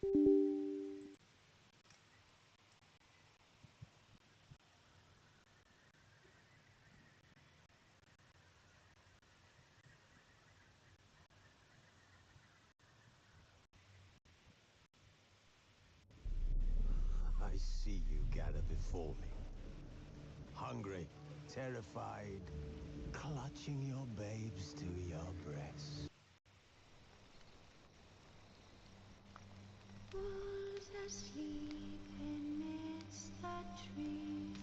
I see you gather before me. Hungry, terrified, clutching your babes to your breasts. Wolves asleep amidst the trees.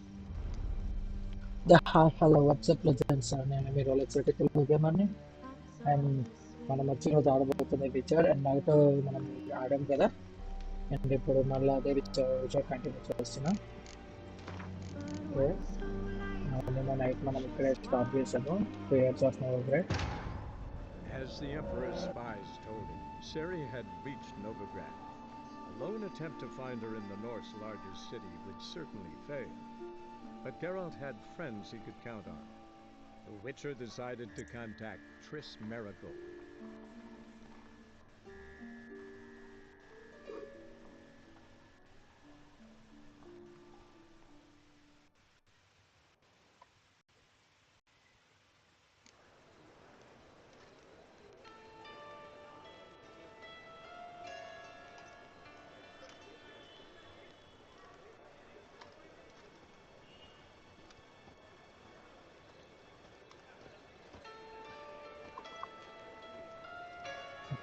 Hello, what's up, legends? నేను మీ Rolex Telugu గేమర్ని and మనం వచ్చి రోజు ఆడబోతుంది picture and night మనం ఆడాం కదా and ఇప్పుడు మళ్ళీ అదే picture continue చేస్తున్నాం. నిన్న నైట్ మనం ఇక్కడే స్టాప్ చేసాము 2 years of Novigrad. As the Emperor's spies told him, Ciri had reached Novigrad. A lone attempt to find her in the North's largest city would certainly fail. But Geralt had friends he could count on. The Witcher decided to contact Triss Merigold.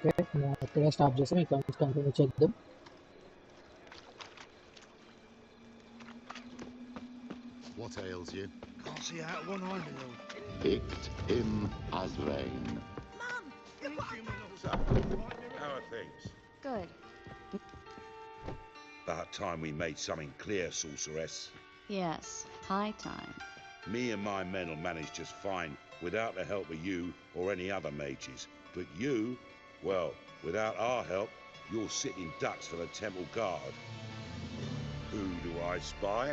Okay, ఇక్కడే stop చేసాం. ఇక్కడ నుంచి continue చేద్దాం. What ails you? Can't see out one eye, my lord. Picked him as rain. Mom! How are things? Good. About time we made something clear, sorceress. Yes, high time. Me and my men will manage just fine without the help of you or any other mages. But you, well, without our help, you're sitting ducks for the temple guard. Who do I spy?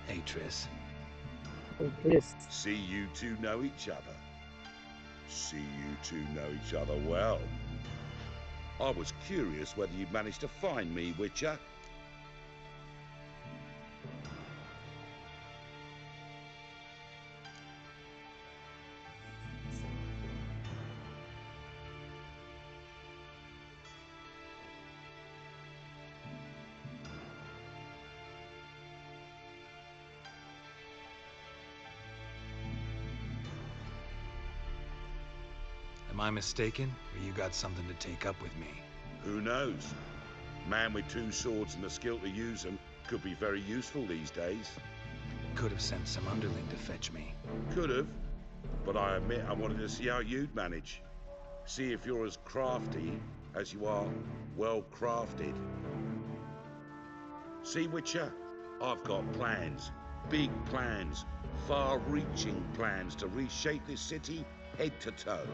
Hey, Triss. See you two know each other. See you two know each other well. I was curious whether you'd managed to find me, Witcher. Am I mistaken, or you got something to take up with me? Who knows? Man with 2 swords and the skill to use them could be very useful these days. Could have sent some underling to fetch me. Could have, but I admit I wanted to see how you'd manage. See if you're as crafty as you are well-crafted. See, Witcher, I've got plans, big plans, far-reaching plans to reshape this city head to toe.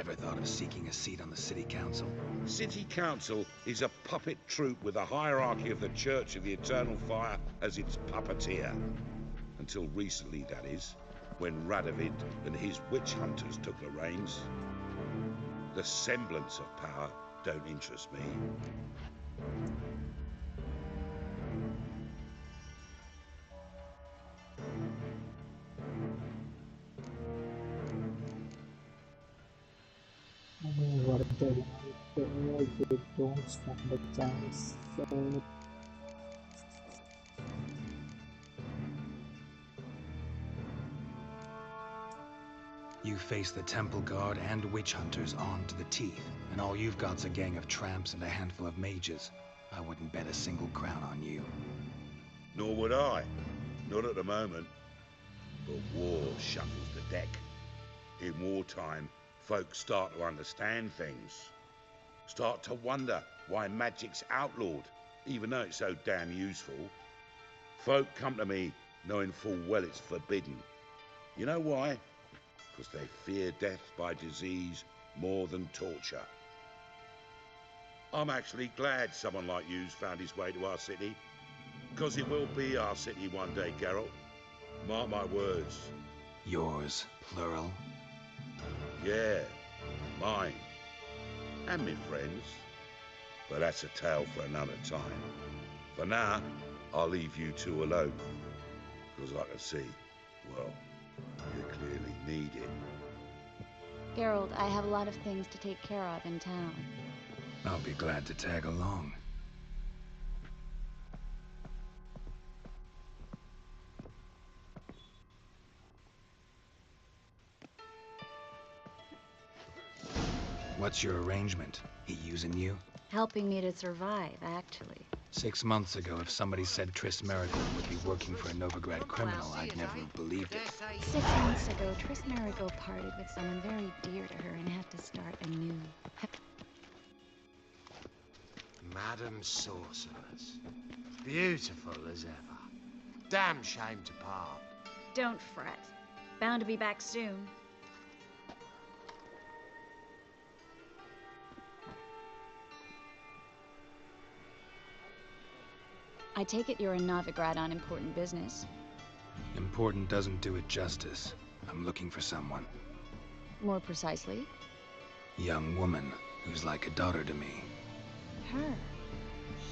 Ever thought of seeking a seat on the city council? City council is a puppet troupe with a hierarchy of the Church of the Eternal Fire as its puppeteer. Until recently, that is, when Radeon and his witch hunters took the reins. The semblance of power don't interest me. Don't stand a chance. You face the temple guard and witch hunters armed to the teeth, and all you've got's a gang of tramps and a handful of mages. I wouldn't bet a single crown on you. Nor would I. Not at the moment. But war shuffles the deck. In wartime, folks start to understand things. Start to wonder why magic's outlawed, even though it's so damn useful. Folk come to me knowing full well it's forbidden. You know why? Because they fear death by disease more than torture. I'm actually glad someone like you's found his way to our city. Because it will be our city one day, Geralt. Mark my words. Yours, plural? Yeah, mine. and my friends. But that's a tale for another time. For now, I'll leave you two alone. Because I can see, well, you clearly need it. Geralt, I have a lot of things to take care of in town. I'll be glad to tag along. What's your arrangement? He using you? Helping me to survive, actually. 6 months ago, if somebody said Triss Merigold would be working for a Novigrad criminal, I'd never have believed it. 6 months ago, Triss Merigold parted with someone very dear to her and had to start anew. Madam Sorceress. Beautiful as ever. Damn shame to part. Don't fret. Bound to be back soon. I take it you're in Novigrad on important business. Important doesn't do it justice. I'm looking for someone. More precisely? Young woman who's like a daughter to me. Her?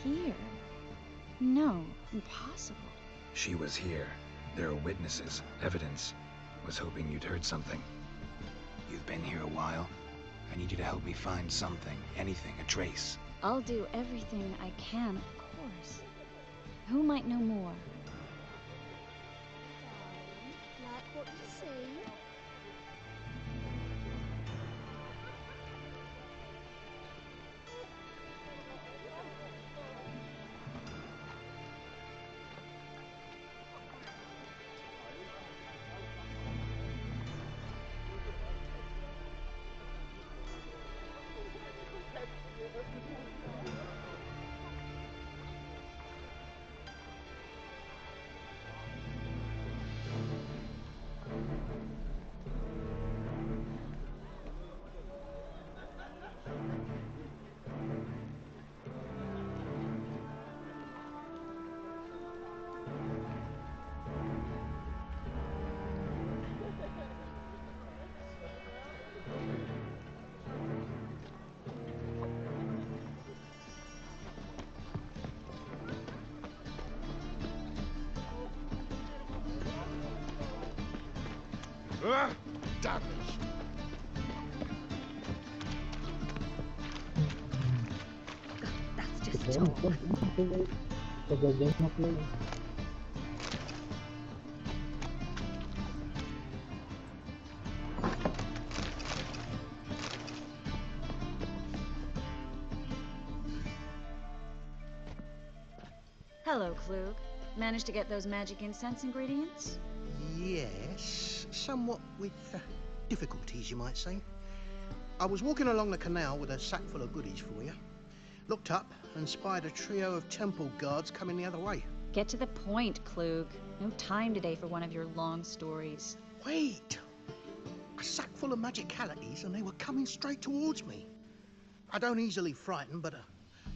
Here? No, impossible. She was here. There are witnesses, evidence. Was hoping you'd heard something. You've been here a while. I need you to help me find something, anything, a trace. I'll do everything I can, of course. Who might know more? Like what you see? Damage. That's just talk. Hello, Klug. Managed to get those magic incense ingredients? Yes, somewhat with difficulties, you might say. I was walking along the canal with a sack full of goodies for you. Looked up and spied a trio of temple guards coming the other way. Get to the point, Klug. No time today for one of your long stories. Wait! A sack full of magicalities and they were coming straight towards me. I don't easily frighten, but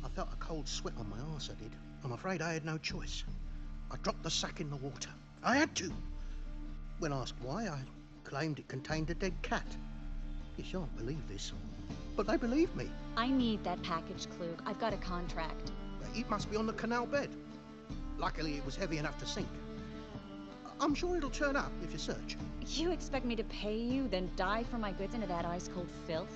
I felt a cold sweat on my arse, I did. I'm afraid I had no choice. I dropped the sack in the water. I had to. When asked why, I claimed it contained a dead cat. You shan't believe this, but they believed me. I need that package, Klug. I've got a contract. It must be on the canal bed. Luckily, it was heavy enough to sink. I'm sure it'll turn up if you search. You expect me to pay you, then dive for my goods into that ice-cold filth?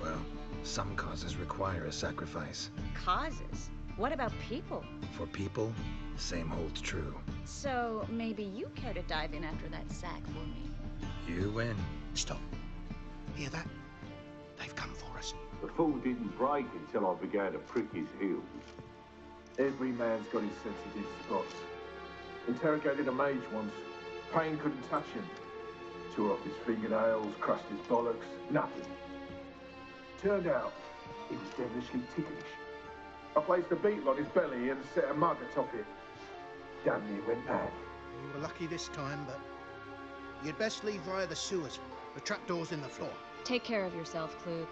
Well, some causes require a sacrifice. Causes? What about people? For people, the same holds true. So maybe you care to dive in after that sack for me? You win. Stop. Hear that? They've come for us. The fall didn't break until I began to prick his heels. Every man's got his sensitive spots. Interrogated a mage once. Pain couldn't touch him. Tore off his fingernails, crushed his bollocks, nothing. Turned out, he was devilishly ticklish. I placed a beetle on his belly and set a mug atop it. Damn near went mad. You were lucky this time, but you'd best leave via the sewers. The trapdoor's in the floor. Take care of yourself, Klug.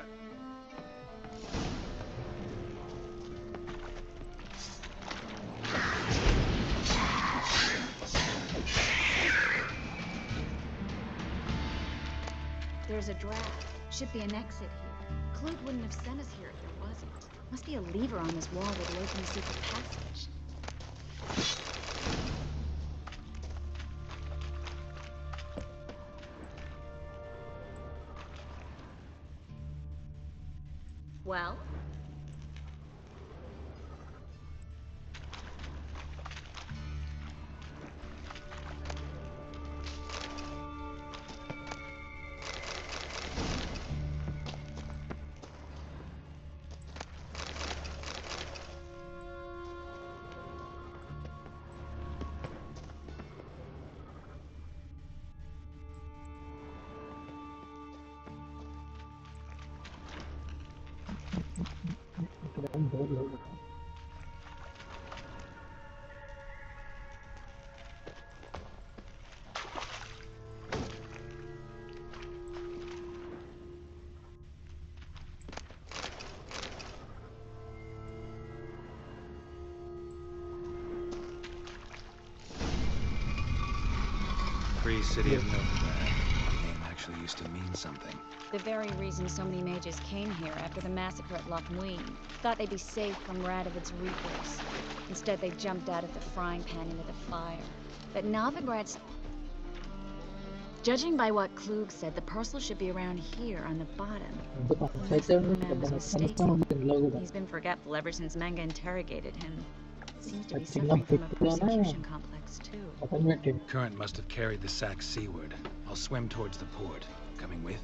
that. There's a draft. Should be an exit here. Clute wouldn't have sent us here if there wasn't. Must be a lever on this wall that'll open the secret passage. Well? Free City of Novigrad. The name actually used to mean something. The very reason so many mages came here after the massacre at Loch Muin. Thought they'd be safe from Radovid's reapers. Instead, they jumped out of the frying pan into the fire. But Novigrad's... Judging by what Klug said, the parcel should be around here on the bottom. Unless the man was mistaken. He's been forgetful ever since Manga interrogated him. Seems to be suffering from a persecution complex, too. Current must have carried the sack seaward. I'll swim towards the port. Coming with?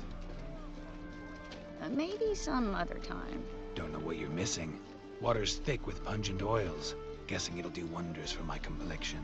Maybe some other time. Don't know what you're missing. Water's thick with pungent oils. Guessing it'll do wonders for my complexion.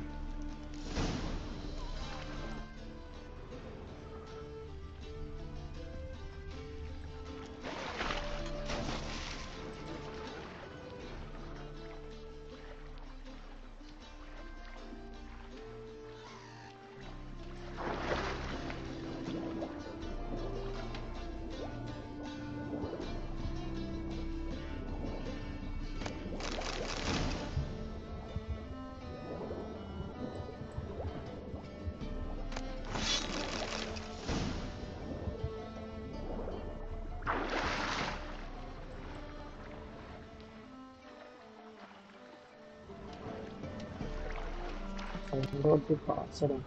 Download the password.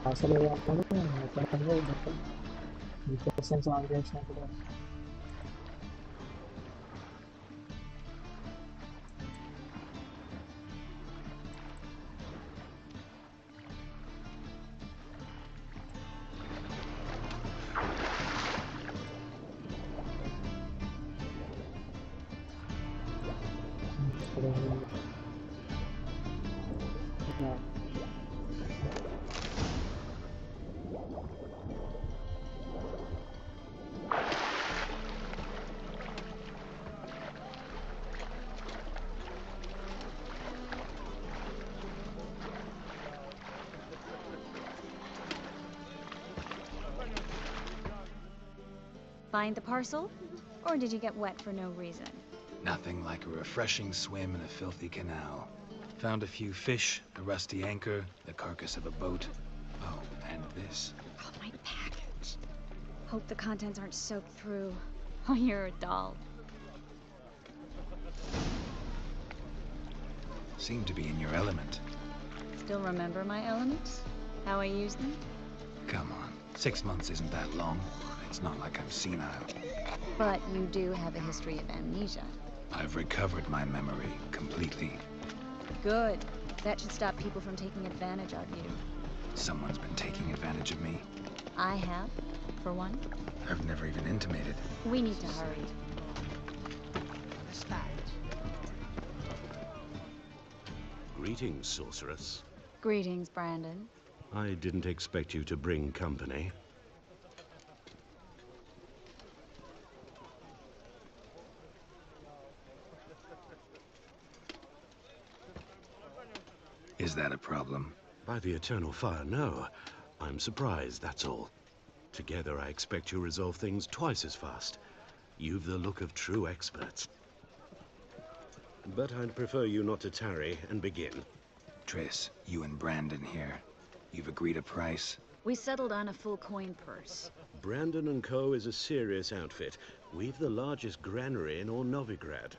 Password Find the parcel? Or did you get wet for no reason? Nothing like a refreshing swim in a filthy canal. Found a few fish, a rusty anchor, the carcass of a boat. Oh, and this. Oh, my package. Hope the contents aren't soaked through. Oh, you're a doll. Seem to be in your element. Still remember my elements? How I use them? Come on, 6 months isn't that long. It's not like I'm senile. But you do have a history of amnesia. I've recovered my memory completely. Good. That should stop people from taking advantage of you. Someone's been taking advantage of me. I have, for one. I've never even intimated. We need to hurry. Greetings, sorceress. Greetings, Brandon. I didn't expect you to bring company. Is that a problem? By the eternal fire, no. I'm surprised, that's all. Together, I expect you resolve things twice as fast. You've the look of true experts. But I'd prefer you not to tarry and begin. Triss, you and Brandon here. You've agreed a price? We settled on a full coin purse. Brandon & Co. is a serious outfit. We've the largest granary in all Novigrad.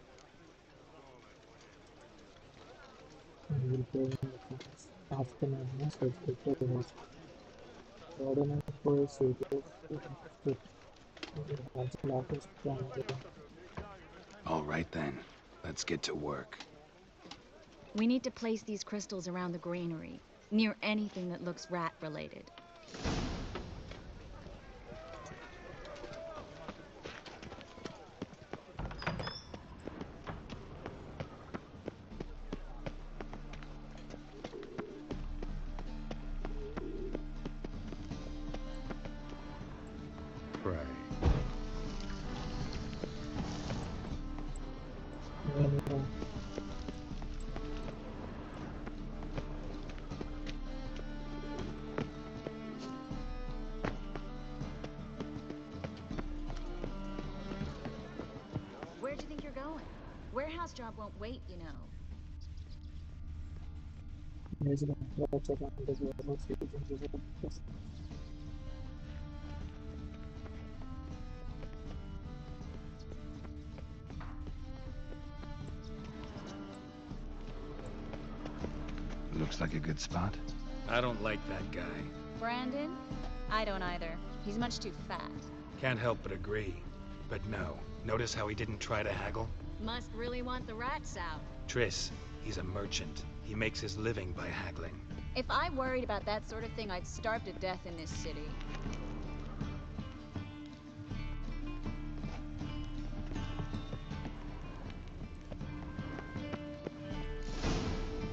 All right then, let's get to work. We need to place these crystals around the granary, near anything that looks rat-related. Pray. Where do you think you're going? Warehouse job won't wait, you know. Looks like a good spot. I don't like that guy. Brandon? I don't either. He's much too fat. Can't help but agree. But no, notice how he didn't try to haggle? Must really want the rats out. Triss, he's a merchant. He makes his living by haggling. If I worried about that sort of thing, I'd starve to death in this city.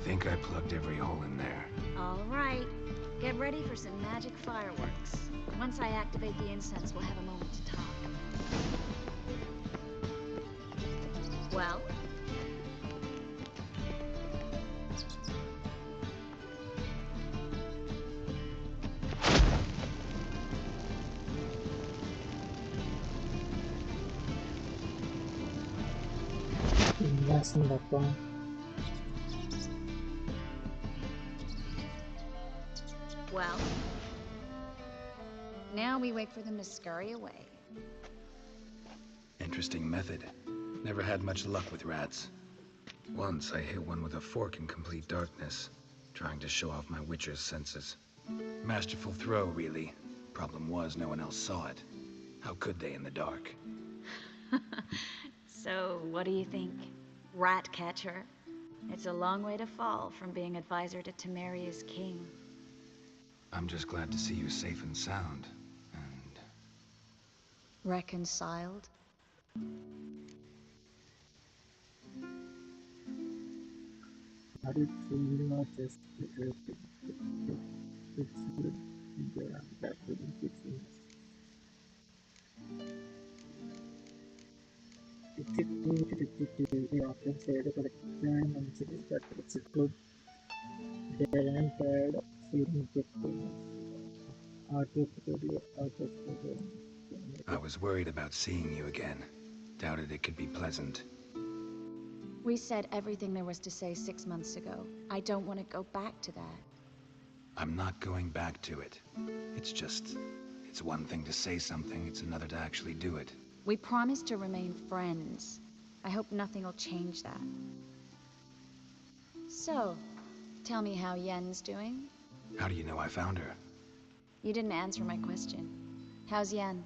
Think I plugged every hole in there. All right. Get ready for some magic fireworks. Once I activate the incense, we'll have a moment to talk. Well? Well? Now we wait for them to scurry away. Interesting method. Never had much luck with rats. Once I hit one with a fork in complete darkness, trying to show off my witcher's senses. Masterful throw, really. Problem was, no one else saw it. How could they in the dark? So, what do you think? Rat catcher? It's a long way to fall from being advisor to Temeria's king. I'm just glad to see you safe and sound. And... reconciled? I was worried about seeing you again. Doubted it could be pleasant. We said everything there was to say 6 months ago. I don't want to go back to that. I'm not going back to it. It's one thing to say something, it's another to actually do it. We promised to remain friends. I hope nothing will change that. So, tell me how Yen's doing? How do you know I found her? You didn't answer my question. How's Yen?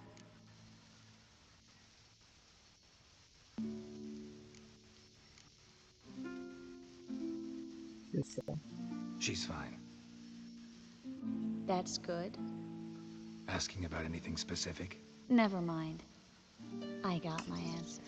She's fine. That's good. Asking about anything specific? Never mind. I got my answer.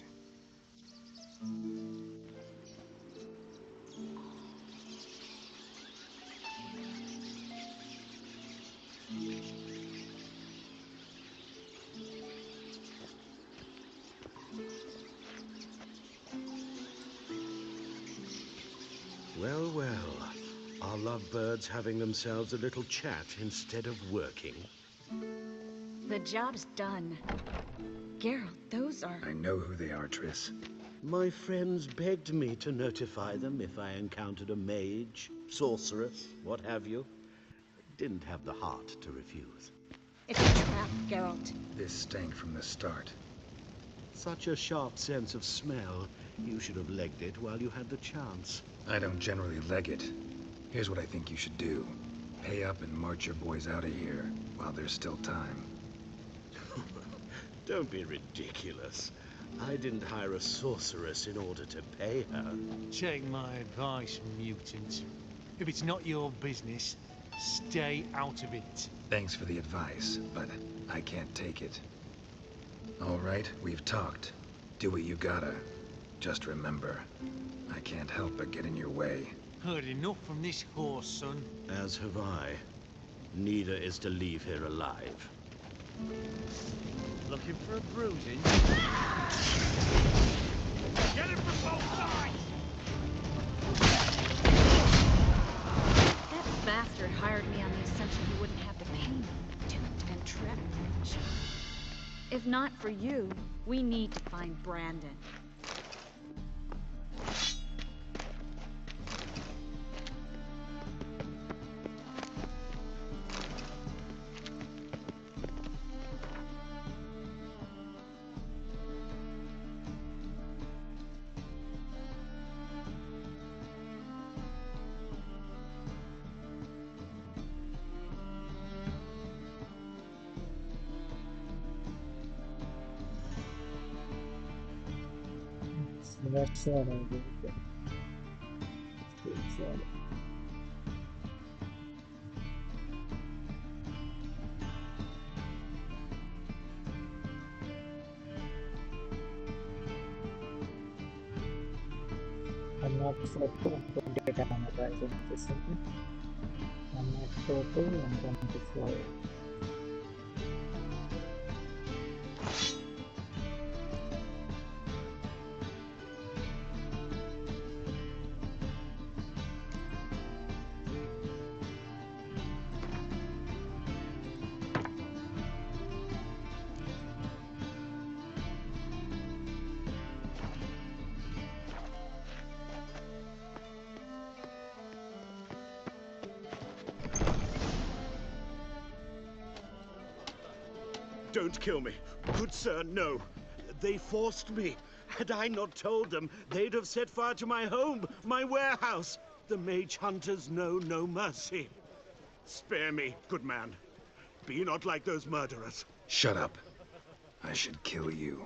lovebirds having themselves a little chat instead of working? The job's done. Geralt, those are... I know who they are, Triss. My friends begged me to notify them if I encountered a mage, sorceress, what have you. Didn't have the heart to refuse. It's a trap, Geralt. This stank from the start. Such a sharp sense of smell. You should have legged it while you had the chance. I don't generally leg it. Here's what I think you should do. Pay up and march your boys out of here while there's still time. Don't be ridiculous. I didn't hire a sorceress in order to pay her. Take my advice, mutant. If it's not your business, stay out of it. Thanks for the advice, but I can't take it. All right, we've talked. Do what you gotta. Just remember, I can't help but get in your way. Heard enough from this horse, son. As have I. Neither is to leave here alive. Looking for a bruising? Get it from both sides! That bastard hired me on the assumption he wouldn't have to pay me. Duped and tricked. If not for you, we need to find Brandon. That's all I do. I'm not so data on the Ryzen system. I'm not total, I'm going to slow. Don't kill me. Good sir, no. They forced me. Had I not told them, they'd have set fire to my home, my warehouse. The mage hunters know no mercy. Spare me, good man. Be not like those murderers. Shut up. I should kill you.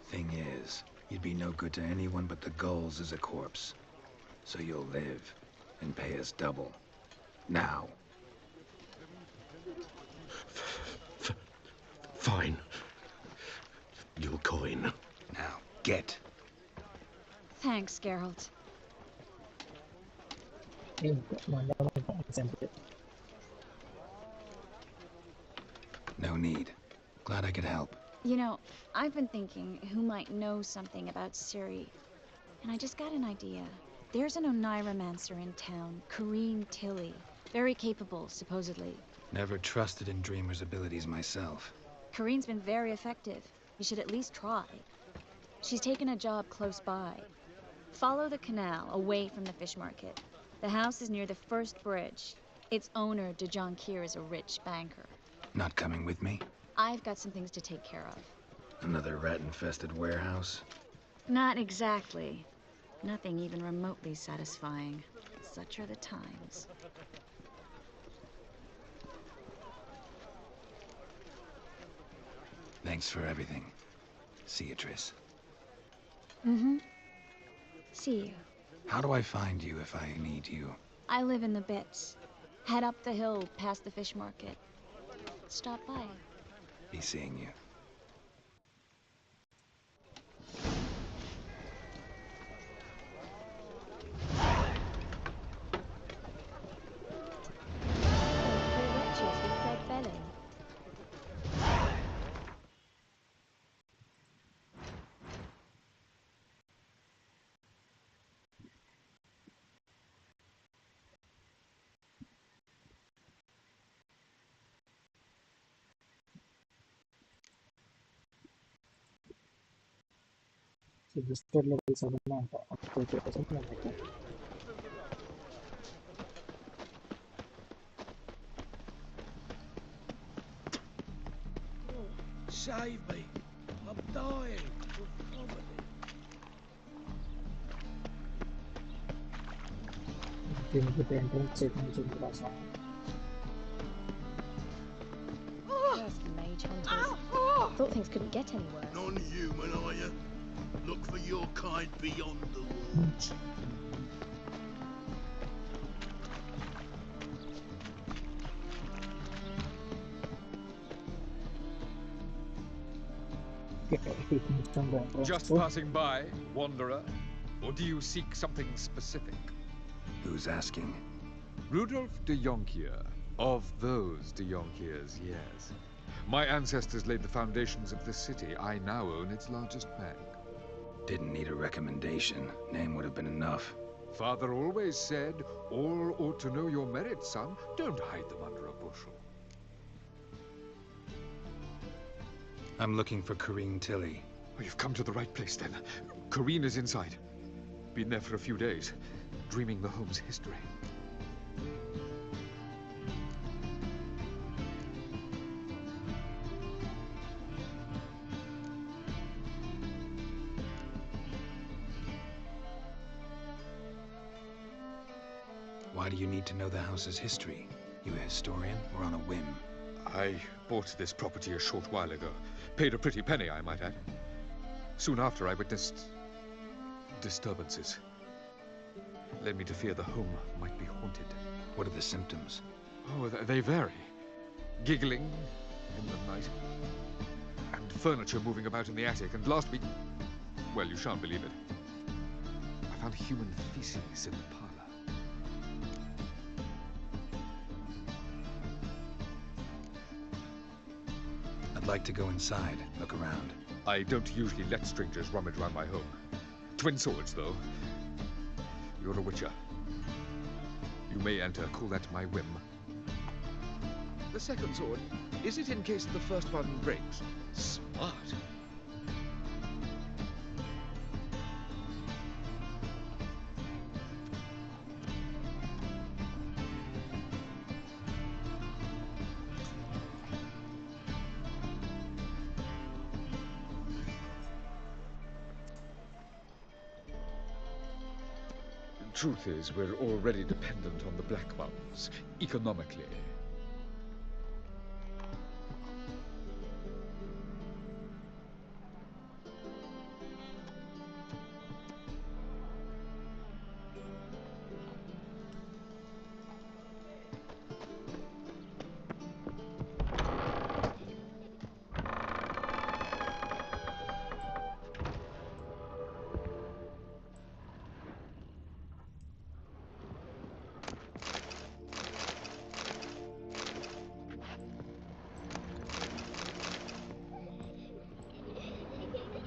Thing is, you'd be no good to anyone but the gulls as a corpse. So you'll live and pay us double. Now. Fine. Your coin. Now, get. Thanks, Geralt. No need. Glad I could help. You know, I've been thinking who might know something about Ciri. And I just got an idea. There's an Oneiromancer in town, Kareem Tilly. Very capable, supposedly. Never trusted in Dreamer's abilities myself. Kareen's been very effective. You should at least try. She's taken a job close by. Follow the canal, away from the fish market. The house is near the first bridge. Its owner, Dejon Kier, is a rich banker. Not coming with me? I've got some things to take care of. Another rat-infested warehouse? Not exactly. Nothing even remotely satisfying. Such are the times. Thanks for everything. See you, Triss. Mm-hmm. See you. How do I find you if I need you? I live in the Bits. Head up the hill past the fish market. Stop by. Be seeing you. Registered level 7 and upgrade చేసేసి మీకు Save me! I'm dying of poverty. దీనికి entrance settings ఉంది రాసా First mage hunters. Thought things couldn't get any worse. Non-human, are you? Look for your kind beyond the walls. Just passing by, wanderer? Or do you seek something specific? Who's asking? Rudolf de Jonkier. Of those de Jonkiers, yes. My ancestors laid the foundations of this city. I now own its largest bank. Didn't need a recommendation. Name would have been enough. Father always said, all ought to know your merits, son. Don't hide them under a bushel. I'm looking for Corrine Tilly. Oh, you've come to the right place, then. Corrine is inside. Been there for a few days, dreaming the home's history. Why do you need to know the house's history? You a historian or on a whim? I bought this property a short while ago. Paid a pretty penny, I might add. Soon after, I witnessed disturbances. Led me to fear the home might be haunted. What are the symptoms? Oh, they vary. Giggling in the night, and furniture moving about in the attic, and last week, well, you shan't believe it, I found human feces in the parlor. I'd like to go inside, look around. I don't usually let strangers rummage around my home. Twin swords, though. You're a witcher. You may enter, call that my whim. The second sword, is it in case the first one breaks? Smart. Truth is, we're already dependent on the Black Ones, economically.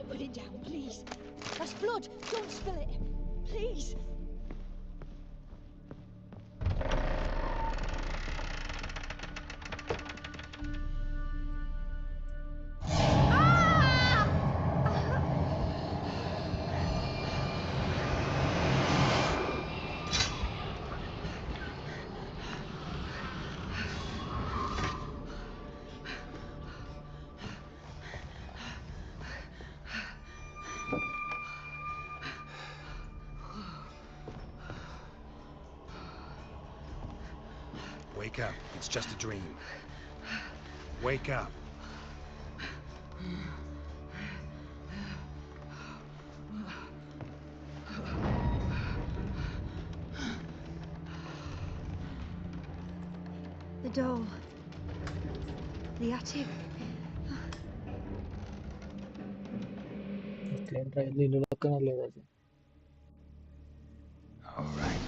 Put it down, please. That's blood. Don't spill it. Please. Wake up. It's just a dream. Wake up. The doll. The attic. All right.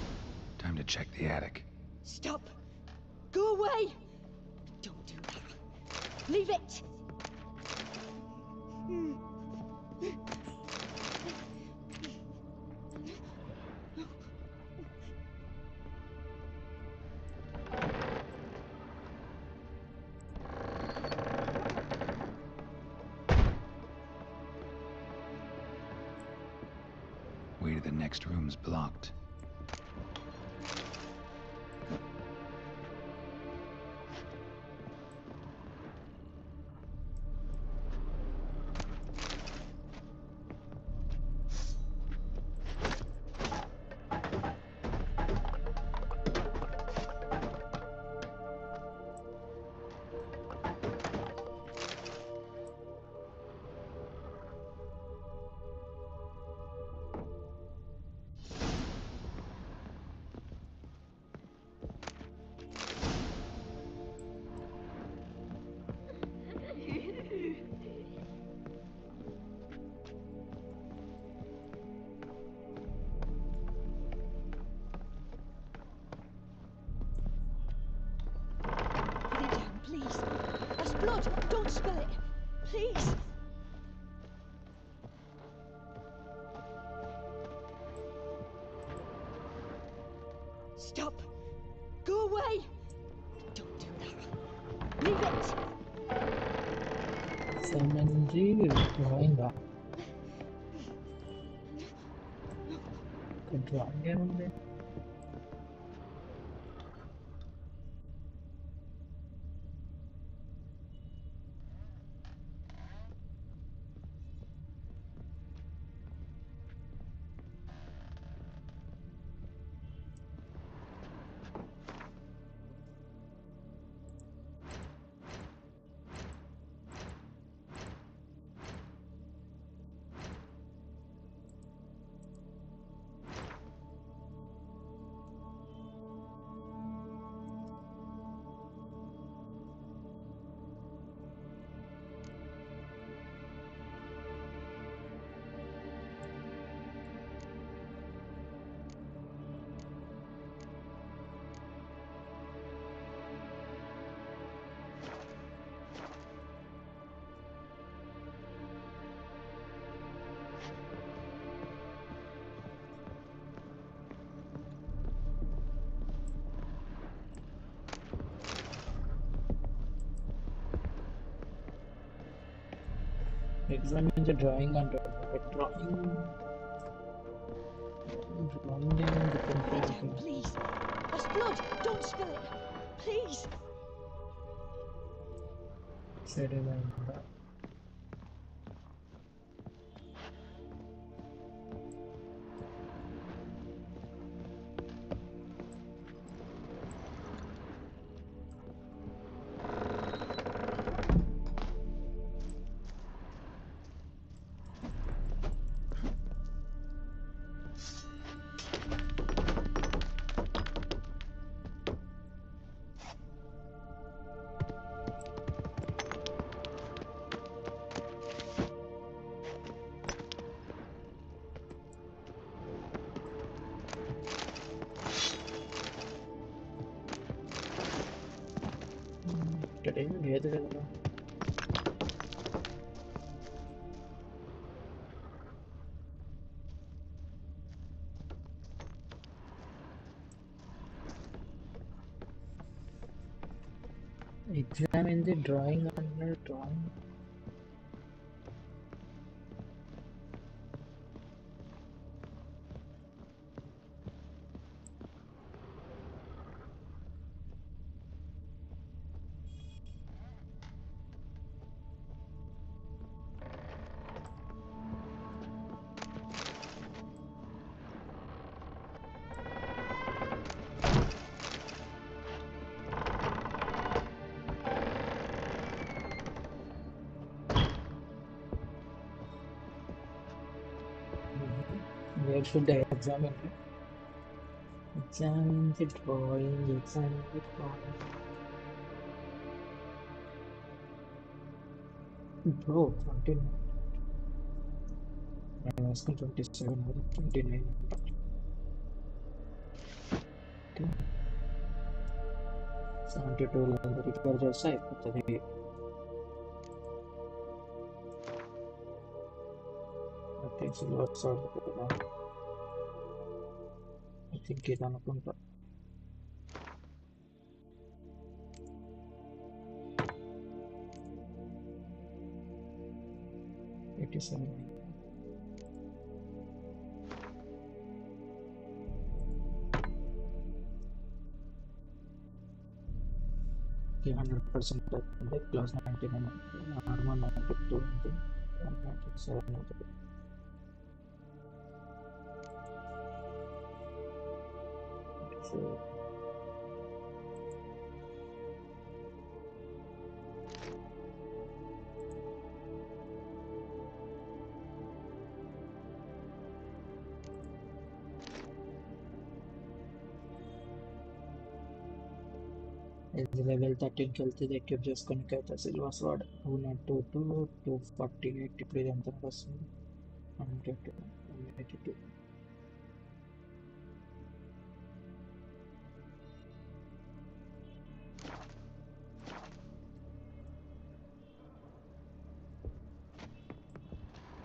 Time to check the attic. Stop. Go away. Don't do that. Leave it. the next room's blocked. Please. That's blood. Don't spill it. Please. Stop. Go away. Don't do that. Leave it. Sananji drawing up. Drawing it. Examine the drawing and drawing in the control. Please. That's blood. Don't spill it. Please. Said it and examine the drawing under drawing. Where should I examine it? Examine the drawing, examine the drawing. Bro, 29. I'm asking 27, 29. Okay. 72 repair చేస్తే అయిపోతుంది. Okay silver salt కూడా I think ఇది అనుకుంటా. 100% అవుతుంది. Class 99 armour 92 ఉంది, 197 అవుతుంది. ఇది level 13కి వెళ్తే ఎక్విప్ చేసుకోనికి అయితే సిల్వర్ స్వార్డ్ 202 248. ఇప్పుడు ఇది ఎంత వస్తుంది? 182.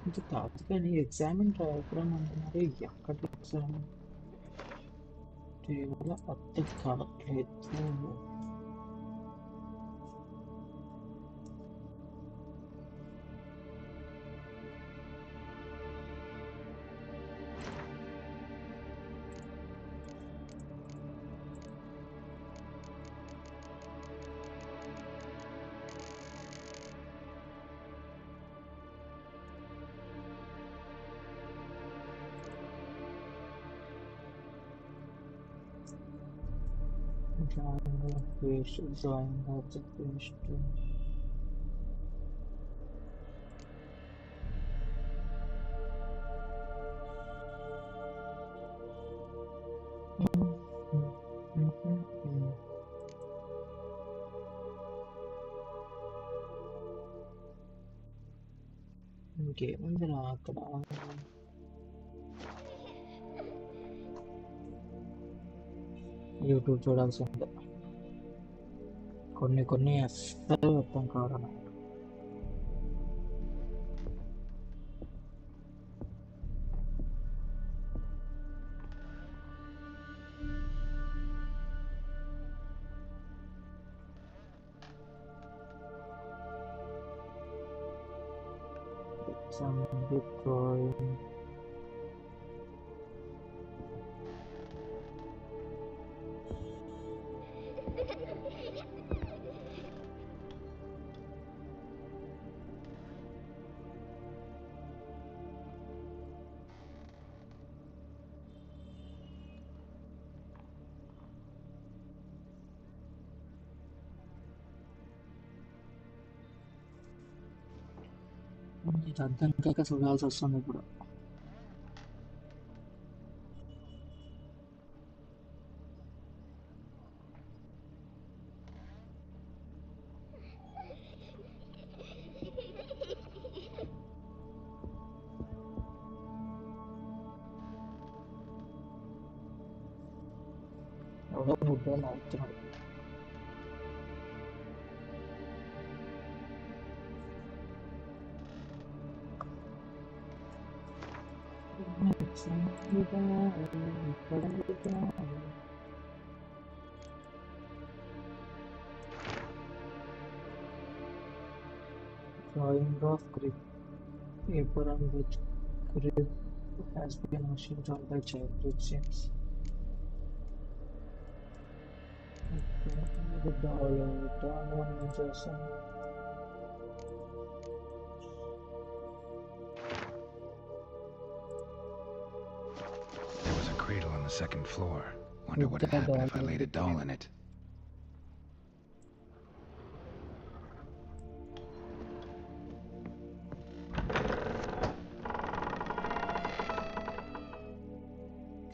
ఇది తాతగాని ఎగ్జామిన్ డయాగ్రామ్ అంటున్నారు. ఎక్కడ ఎగ్జామ్ అర్థం కావట్లేదు. Drawing of the paste. ఇంకేముందిరా అక్కడ? యూట్యూబ్ చూడాల్సిందే. కొన్ని అస్సలు అర్థం కావాలి. Some big drawing. ఇదంతా ఇంకా చూడాల్సి వస్తుంది ఇప్పుడు. ఎవడో ముద్ద నవ్వుతున్నాడు. Drawing of grip paper on which grip has been machined on by child, it seems. The dollar Jason. There was a cradle on the second floor. Wonder what would happen if I laid a doll in it.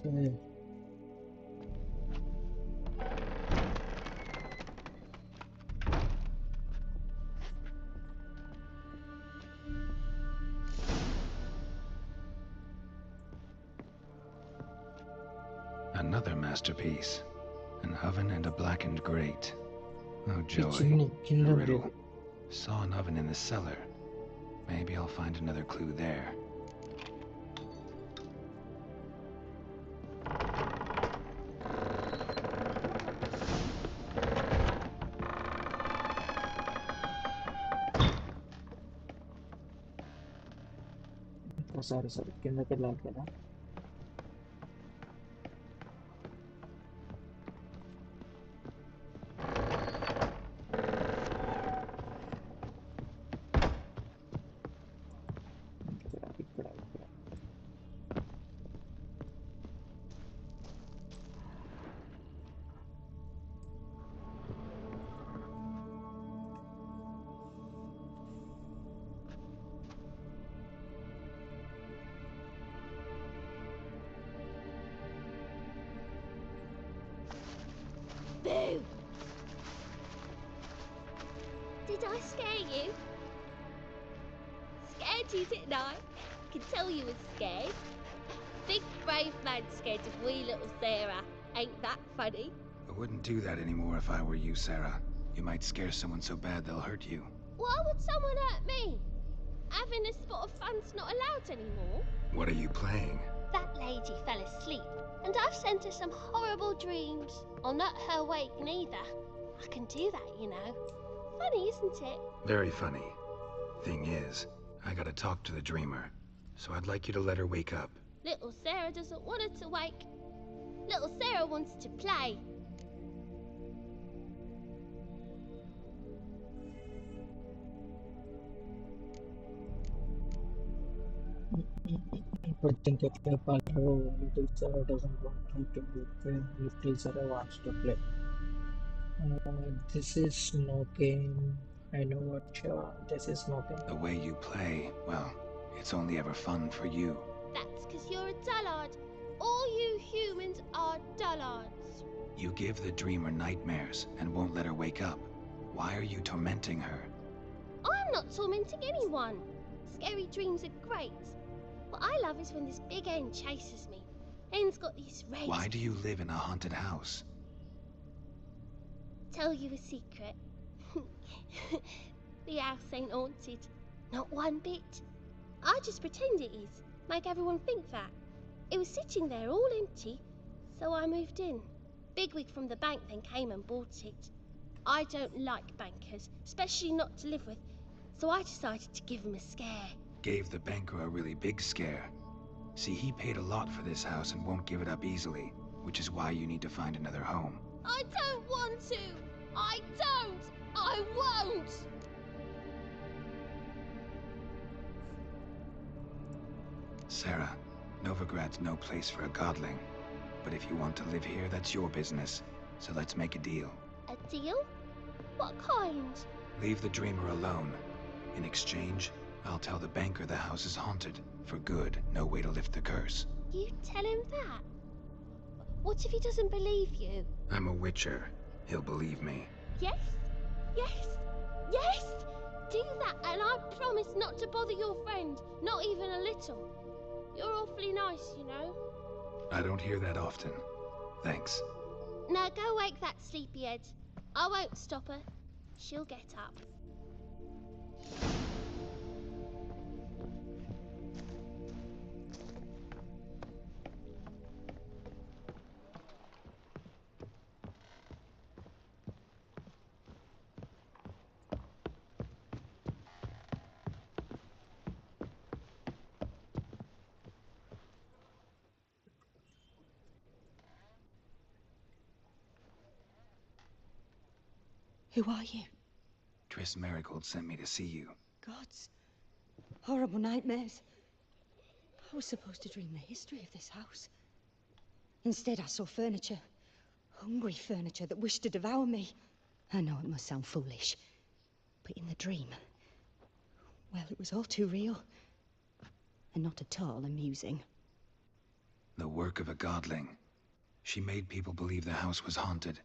Okay. Another masterpiece. An oven and a blackened grate. Oh joy. A riddle. Saw an oven in the cellar. Maybe I'll find another clue there. Sorry, కిందకి వెళ్ళాలి కదా. Did I scare you? Scared you, didn't I? Can tell you was scared. Big brave man scared of wee little Sarah. Ain't that funny? I wouldn't do that anymore if I were you, Sarah. You might scare someone so bad they'll hurt you. Why would someone hurt me? Having a spot of fun's not allowed anymore. What are you playing? That lady fell asleep, and I've sent her some horrible dreams. I'll not her awake neither. I can do that, you know. Funny, isn't it? Very funny. Thing is, I gotta talk to the dreamer, so I'd like you to let her wake up. Little Sarah doesn't want her to wake. Little Sarah wants to play. But think of the part of little Sarah doesn't want you to play. Little Sarah wants to play. This is no game. I know what this is no game. The way you play, well, it's only ever fun for you. That's because you're a dullard. All you humans are dullards. You give the dreamer nightmares and won't let her wake up. Why are you tormenting her? I'm not tormenting anyone. Scary dreams are great. What I love is when this big hen chases me. Hen's got these rays. Why do you live in a haunted house? Tell you a secret. The house ain't haunted. Not one bit. I just pretend it is. Make everyone think that. It was sitting there all empty, so I moved in. Bigwig from the bank then came and bought it. I don't like bankers, especially not to live with, so I decided to give him a scare. Gave the banker a really big scare. See, he paid a lot for this house and won't give it up easily, which is why you need to find another home. I don't want to! I don't! I won't! Sarah, Novigrad's no place for a godling. But if you want to live here, that's your business. So let's make a deal. A deal? What kind? Leave the dreamer alone. In exchange, I'll tell the banker the house is haunted. For good, no way to lift the curse. You tell him that? What if he doesn't believe you? I'm a witcher. He'll believe me. Yes? Yes? Yes! Do that and I promise not to bother your friend. Not even a little. You're awfully nice, you know. I don't hear that often. Thanks. Now go wake that sleepyhead. I won't stop her. She'll get up. Who are you? Triss Marigold sent me to see you. Gods. Horrible nightmares. I was supposed to dream the history of this house. Instead, I saw furniture. Hungry furniture that wished to devour me. I know it must sound foolish, but in the dream, well, it was all too real. And not at all amusing. The work of a godling. She made people believe the house was haunted.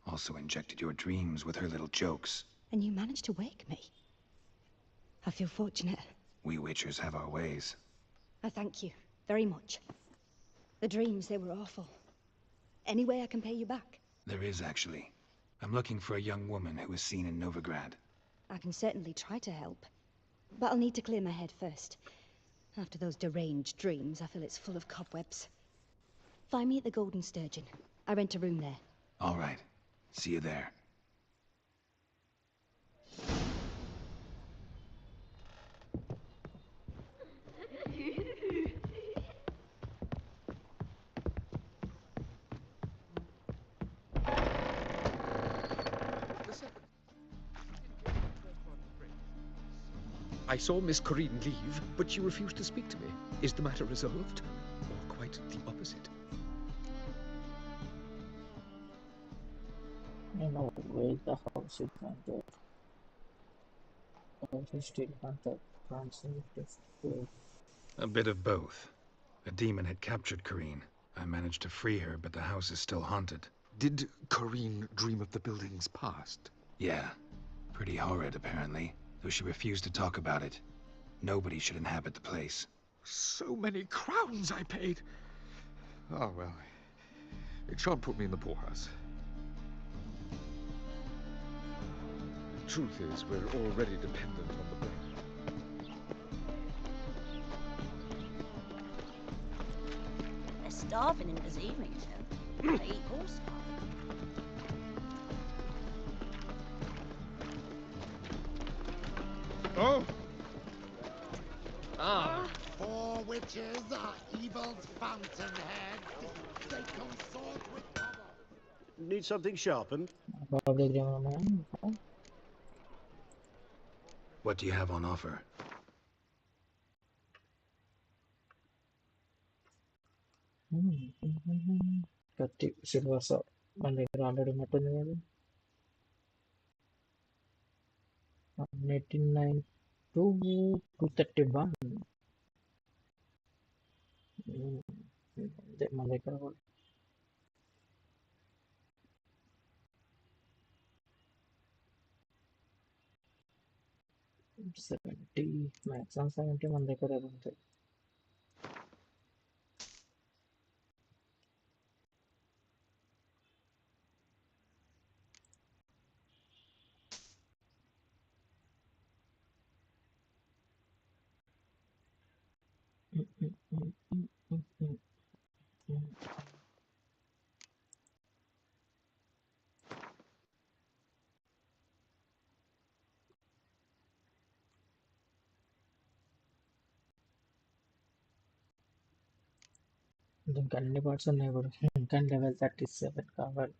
Also injected your dreams with her little jokes. And you managed to wake me. I feel fortunate. We witchers have our ways. I thank you very much. The dreams, they were awful. Any way I can pay you back? There is, actually. I'm looking for a young woman who was seen in Novigrad. I can certainly try to help. But I'll need to clear my head first. After those deranged dreams, I feel it's full of cobwebs. Find me at the Golden Sturgeon. I rent a room there. All right. See you there. I saw Miss Corinne leave, but she refused to speak to me. Is the matter resolved? Or quite the opposite? You know where the house is haunted. The house is still haunted. Can't see it. A bit of both. A demon had captured Corinne. I managed to free her, but the house is still haunted. Did Corinne dream of the building's past? Yeah. Pretty horrid, apparently, though she refused to talk about it. Nobody should inhabit the place. So many crowns I paid. Oh, well. It shan't put me in the poorhouse. The truth is, we're already dependent on the bread. They're starving in this evening, you know. They eat horse pie. Oh! Four witches are evil's fountainhead. They consort with power. Need something sharpened? What do you have on offer? Silver sword. మన దగ్గర already ఉన్నట్టుంది కదా 189 to 231. అదే మన దగ్గర కూడా 70 maximum 70 మన దగ్గర అది ఉంటుంది. ఇంకా అన్ని పార్ట్స్ ఉన్నాయి కూడా ఇంకా లెవెల్ 37 కావాలి.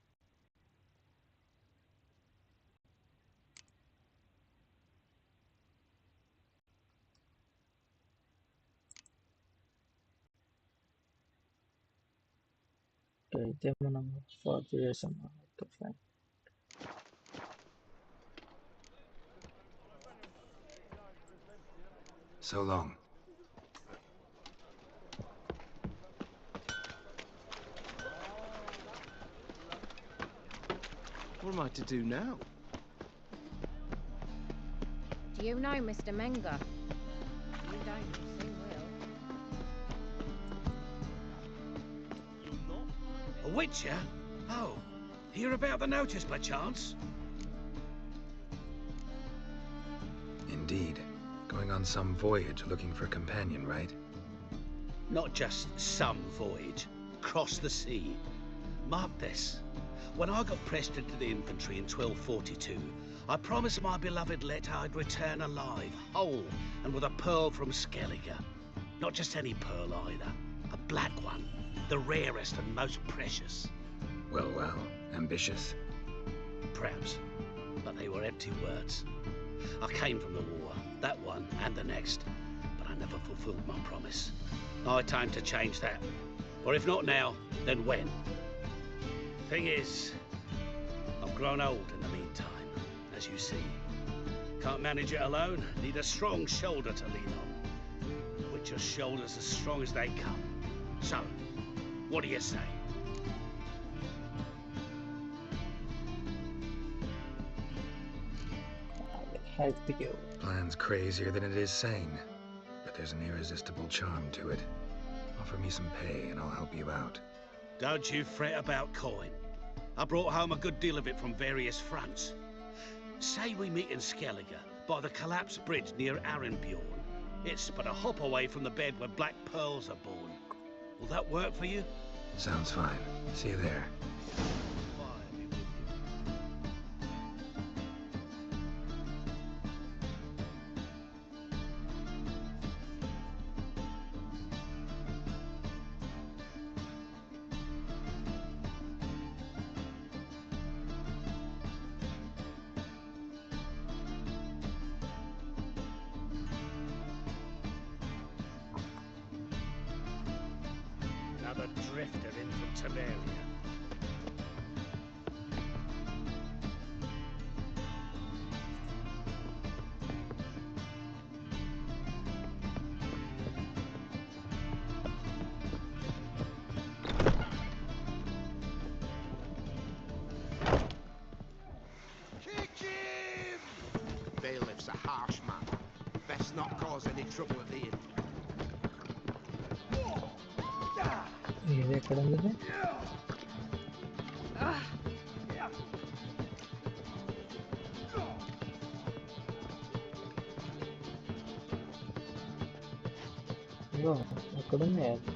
అయితే మనం ఫార్జ్ చేసాం. So long. What am I to do now? Do you know Mr. Menger? You don't, you soon will. A witcher? Oh, hear about the notice by chance? Indeed. Going on some voyage looking for a companion, right? Not just some voyage. Across the sea. Mark this. When I got pressed into the infantry in 1242, I promised my beloved Let I'd return alive, whole, and with a pearl from Skellige. Not just any pearl either. A black one. The rarest and most precious. Well, well. Ambitious. Perhaps. But they were empty words. I came from the war, that one and the next, but I never fulfilled my promise. Now it's time to change that. Or if not now, then when? Thing is, I've grown old in the meantime, as you see. Can't manage it alone, need a strong shoulder to lean on. Witcher's shoulders as strong as they come. So, what do you say? Help you. Plan's crazier than it is sane, but there's an irresistible charm to it. Offer me some pay and I'll help you out. Don't you fret about coin. I brought home a good deal of it from various fronts. Say we meet in Skellige, by the collapsed bridge near Arenbjorn. It's but a hop away from the bed where black pearls are born. Will that work for you? Sounds fine. See you there. Another drifter in from Temeria. Kick him! That's a harsh man. Best not cause any trouble at the inn. ఇది ఎక్కడ ఉంది? ఇదిగో ఎక్కడుంది అది?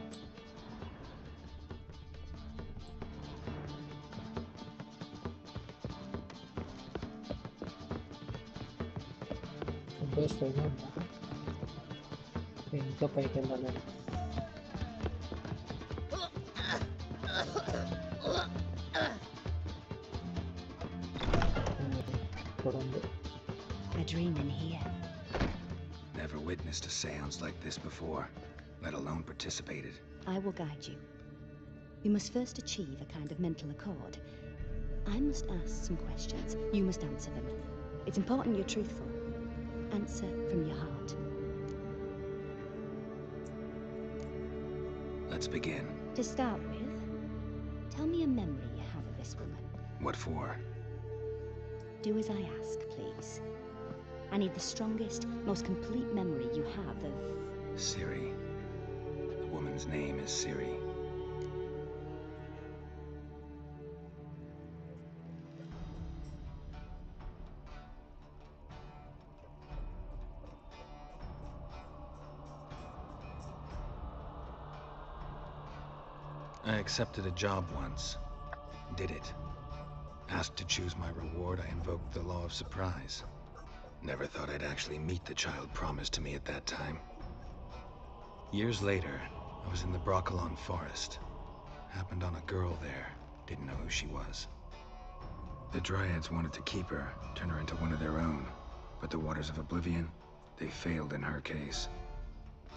ఇంకా పైకి వెళ్ళాలి. I dream in here. Never witnessed a seance like this before, let alone participated. I will guide you. You must first achieve a kind of mental accord. I must ask some questions. You must answer them. It's important you're truthful. Answer from your heart. Let's begin. To start with, tell me a memory you have of this woman. What for? Do as I ask, please. I need the strongest, most complete memory you have of... Ciri. The woman's name is Ciri. I accepted a job once. Did it. Asked to choose my reward, I invoked the law of surprise. Never thought I'd actually meet the child promised to me at that time. Years later, I was in the Broccolon forest. Happened on a girl there. Didn't know who she was. The Dryads wanted to keep her, turn her into one of their own. But the Waters of Oblivion, they failed in her case.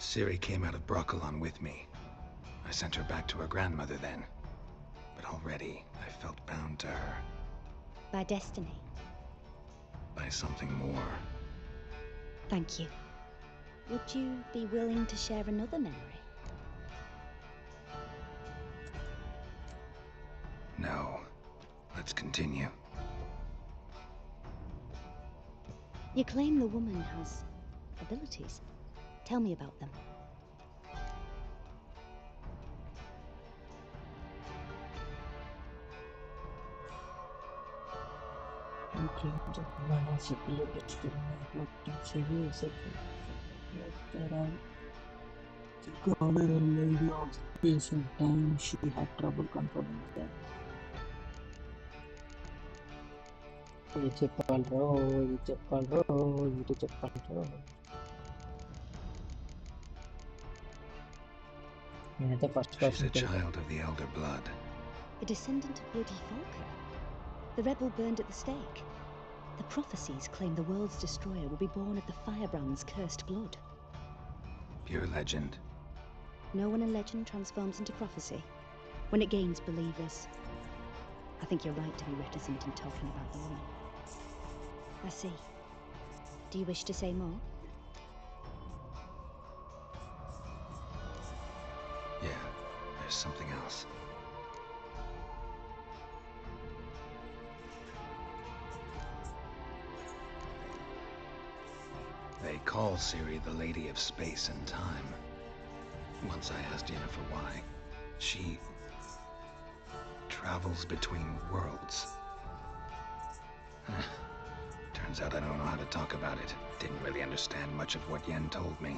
Ciri came out of Broccolon with me. I sent her back to her grandmother then. But already, I felt bound to her. By destiny. By something more. Thank you. Would you be willing to share another memory? No. Let's continue. You claim the woman has abilities. Tell me about them. Lady of space and time, she had trouble controlling them. ఇది చెప్పాలరో, ఇది చెప్పాలరో, ఇది చెప్పాలరో. నేనైతే first She's a child of the elder blood. A descendant of bloody Falker. The rebel burned at the stake. The prophecies claim the world's destroyer will be born of the firebrand's cursed blood. Pure legend. No one in legend transforms into prophecy. When it gains believers. I think you're right to be reticent in talking about the woman. I see. Do you wish to say more? Yeah, there's something else. They call Ciri the Lady of Space and Time. Once I asked Yennefer why. She travels between worlds. Turns out I don't know how to talk about it. Didn't really understand much of what Yen told me.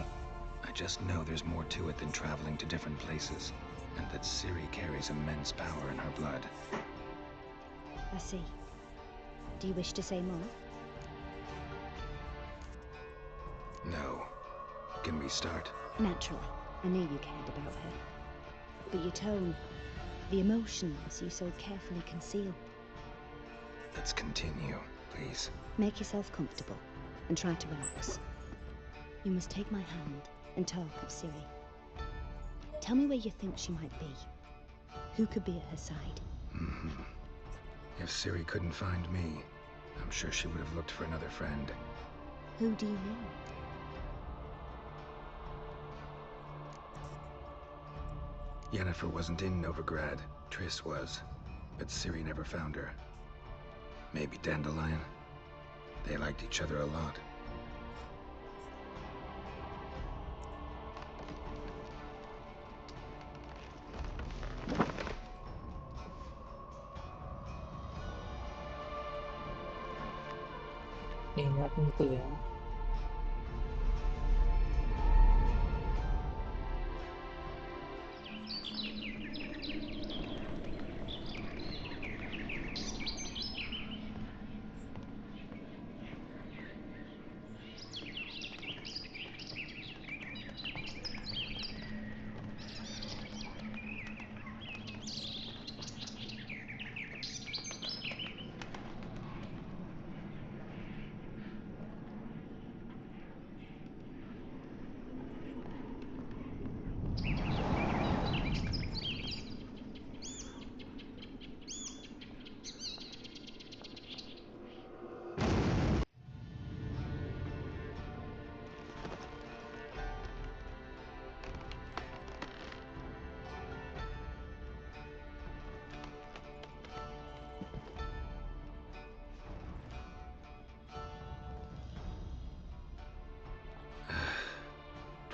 I just know there's more to it than traveling to different places, and that Ciri carries immense power in her blood. I see. Do you wish to say more? No. Can we start? Naturally. I knew you cared about her. But your tone, the emotions you so carefully conceal. Let's continue, please. Make yourself comfortable and try to relax. You must take my hand and talk of Ciri. Tell me where you think she might be. Who could be at her side? If Ciri couldn't find me, I'm sure she would have looked for another friend. Who do you mean? Yennefer wasn't in Novigrad. Triss was. But Ciri never found her. Maybe Dandelion? They liked each other a lot. ఉంటుంది.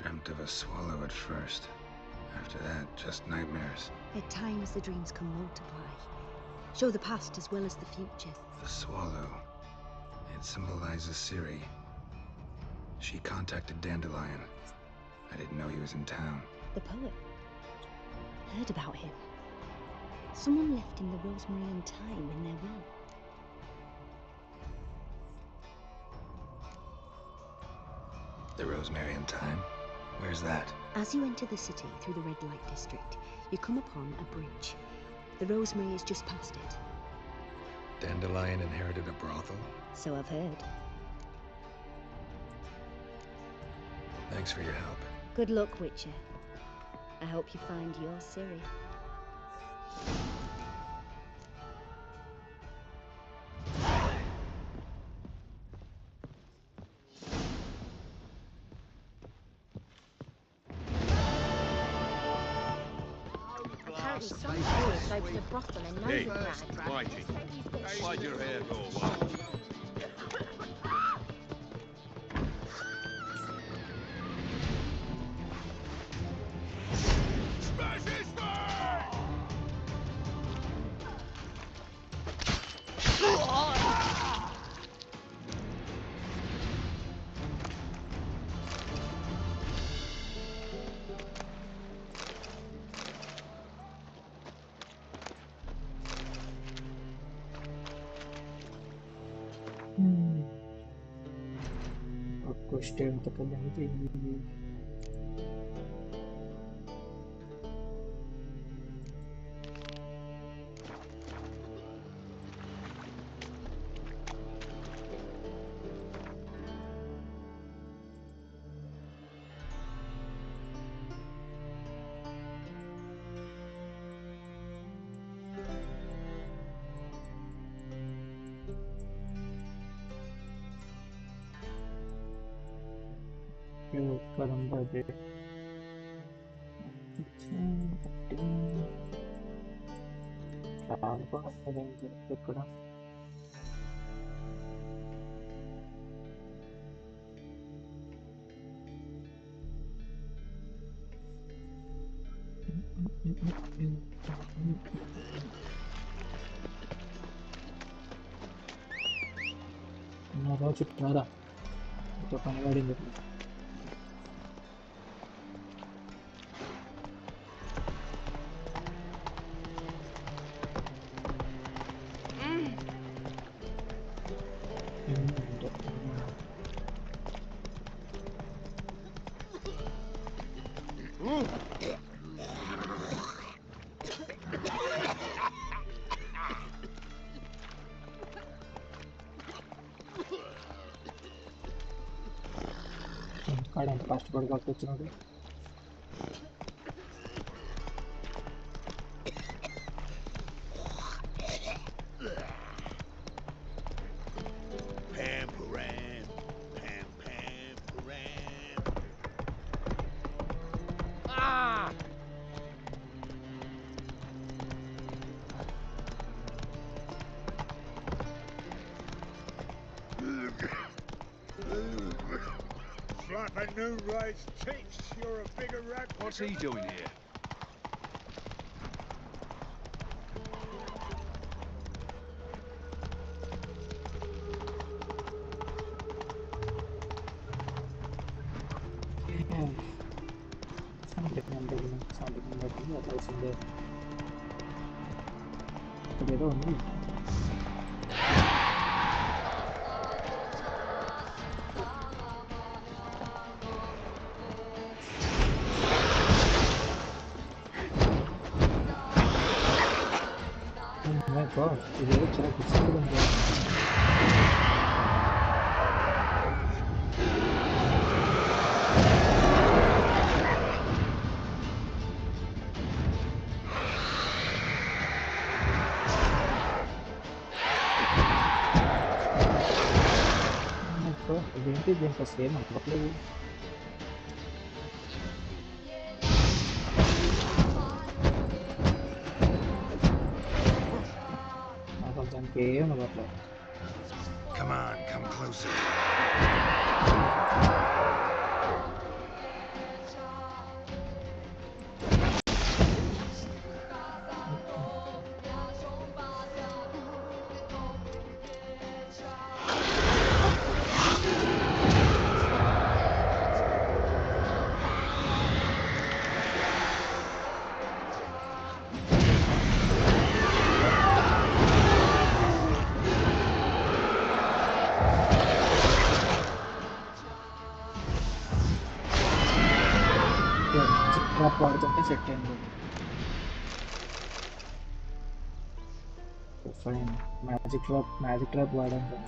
Dreamt of a swallow at first. After that, just nightmares. At times, the dreams can multiply. Show the past as well as the future. The swallow. It symbolizes Ciri. She contacted Dandelion. I didn't know he was in town. The poet. Heard about him. Someone left him the rosemary and thyme in their will. The rosemary and thyme? Where's that? As you enter the city through the red light district, you come upon a bridge. The rosemary is just past it. Dandelion inherited a brothel? So I've heard. Thanks for your help. Good luck, Witcher. I hope you find your Ciri. Apparently some tourist opened a brothel in Hey, Novigrad. Mikey, why'd your hair go wild? Smash his face! Question to community. Karambade. రోజు రాదా ఇంకా పని పడింది. కాడంత కష్టపడి వచ్చినాడు. Flapping new rice cheeks, you're a bigger rat. What's he doing here? Something number that was in there. But they don't know. Oh my god, ఇది ఏదో చాలా డిఫరెంట్గా ఉంది. ఇదేంటి దీంట్లో సేమ్ అవ్వట్లేదు. దానికి ఏం అవ్వట్లేదు. Come on, come closer. వాడుతుంటే సెట్ అయింది. ఫైన్. మ్యాజిక్ డ్రాప్ వాడాం కదా.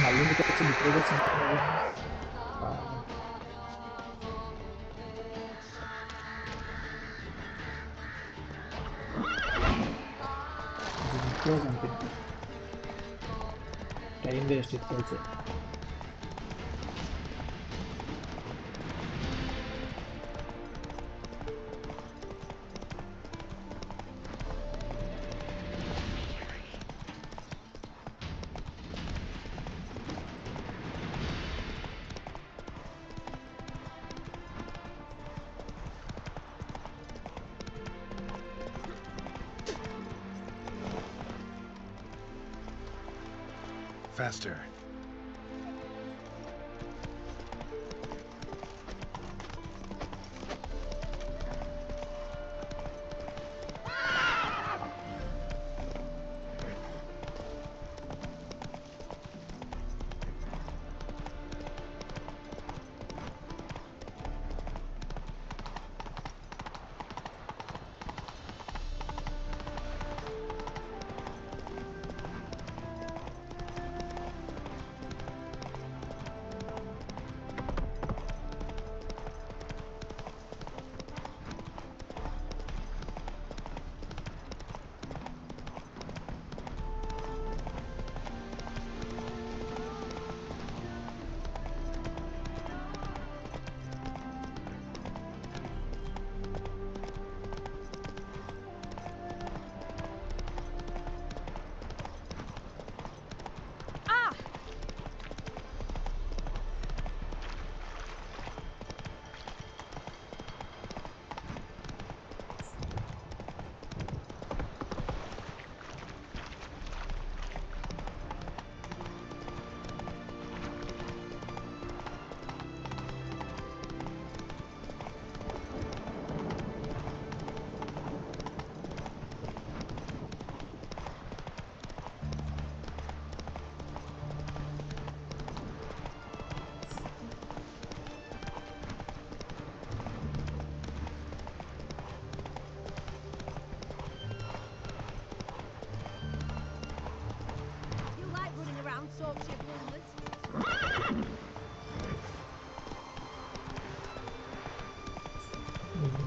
మళ్ళీ మీకు వచ్చి ఇప్పుడు టైం వేస్ట్ ఇక్కడికి. Faster.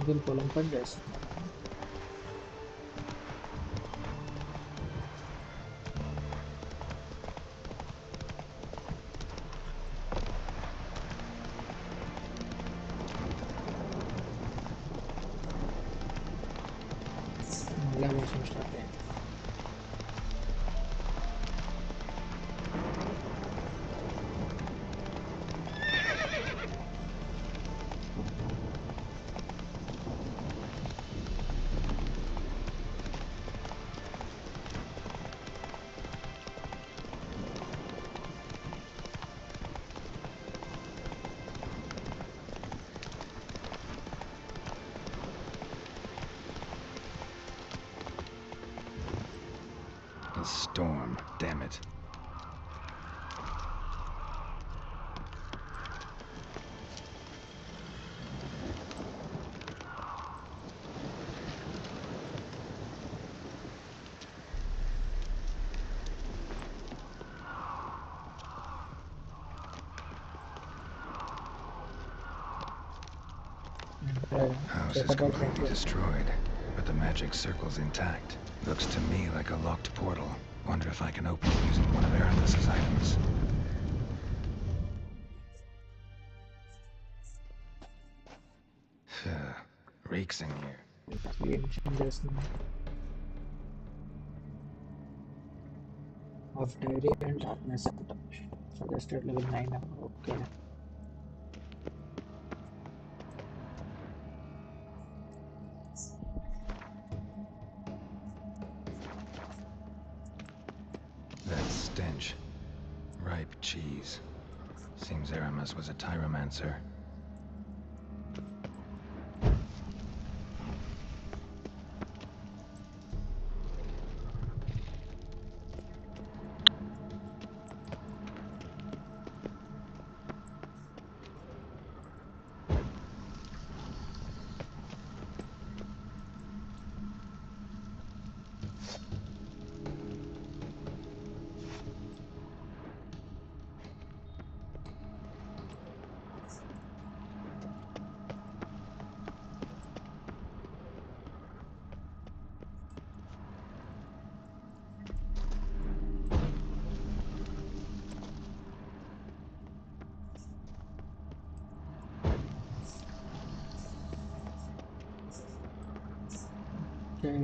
దీని పొలం పని చేస్తాం. మళ్ళీ వర్షం స్టార్ట్ అయింది. storm, damn it. House is completely destroyed, but the magic circle's intact. Looks to me like a locked portal. Wonder if I can open it using one of Aramis's items. Reeks in here. Of diary and darkness item. Suggested level 9. Okay. That stench. Ripe cheese. Seems Aramis was a tyromancer.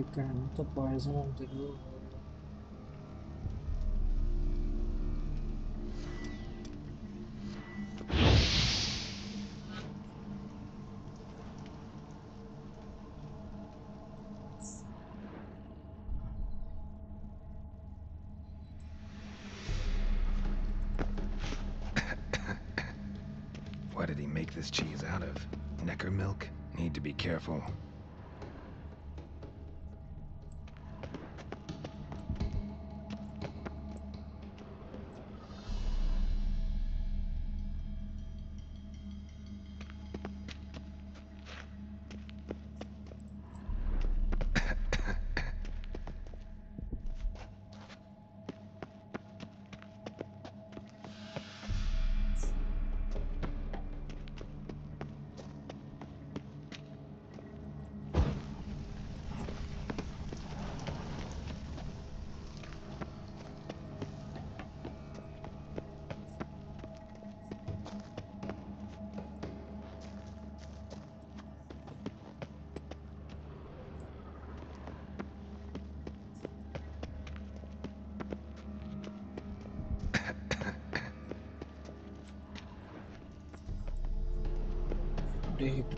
ఇక్కడ అంతా poison ఉంటుంది. What did he make this cheese out of? Necker milk? Need to be careful.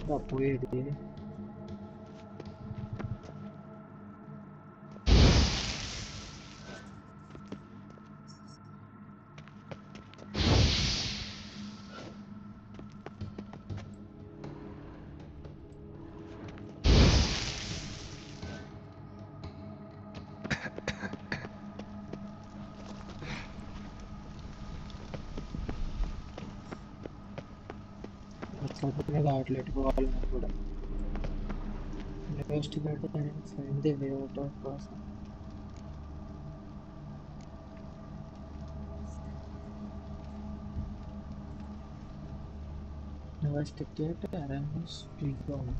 Está పోయేది. అట్లా కావట్లేదు పోవాలని కూడా. Investigate and find the way out of person. Investigate Aramis playground.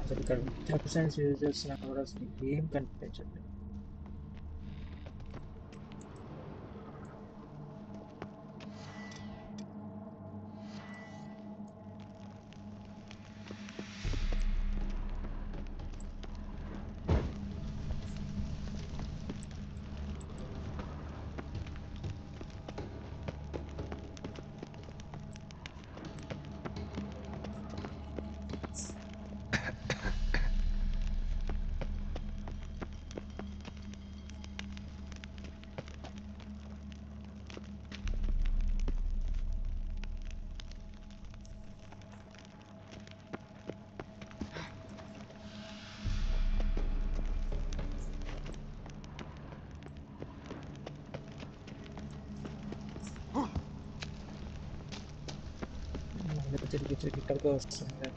అసలు ఇక్కడ వెబ్సైట్స్ యూజ్ చేస్తున్నా కూడా అసలు ఏం కనిపించట్లేదు. తిరిగి తిరిగి ఇక్కడికే వస్తుంది.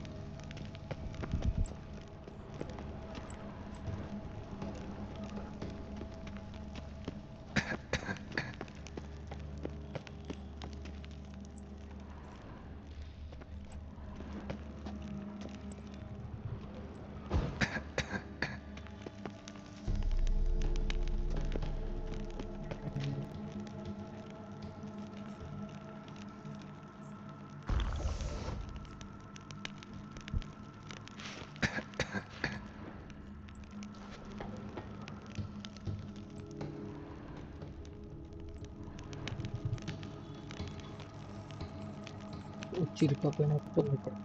చిరికపోయినట్టుంది ఇక్కడ.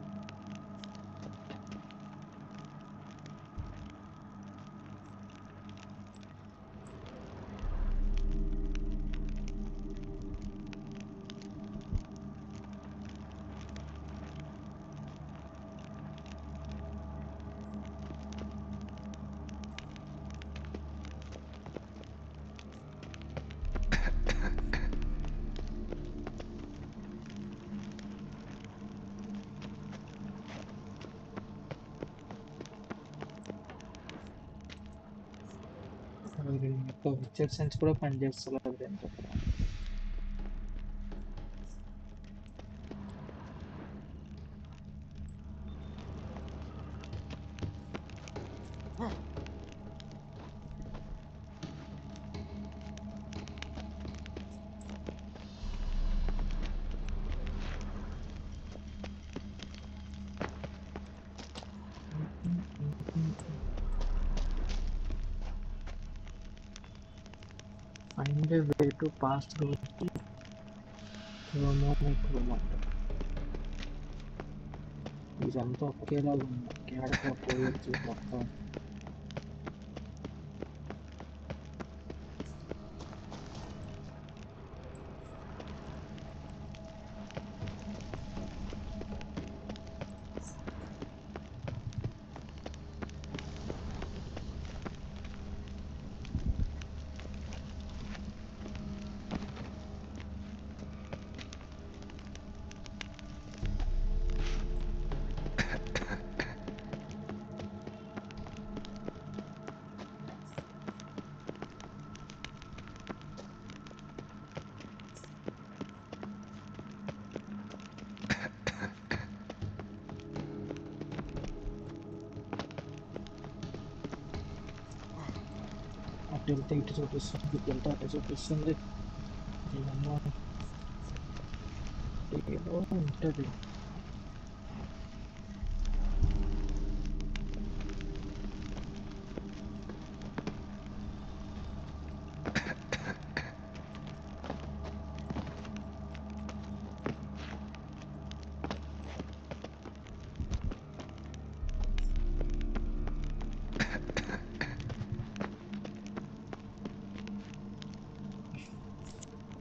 పిక్చర్ సెన్స్ కూడా పనిచేస్తలేదు ఏంటో. Find a way to pass through the thermometer. ఇదంతా ఒకేలాగా ఉంది. కేడగా పోయొచ్చు మొత్తం. అటు ఇటు చూపిస్తుంది, ఇటు అటు చూపిస్తుంది. ఏదో ఉంటుంది.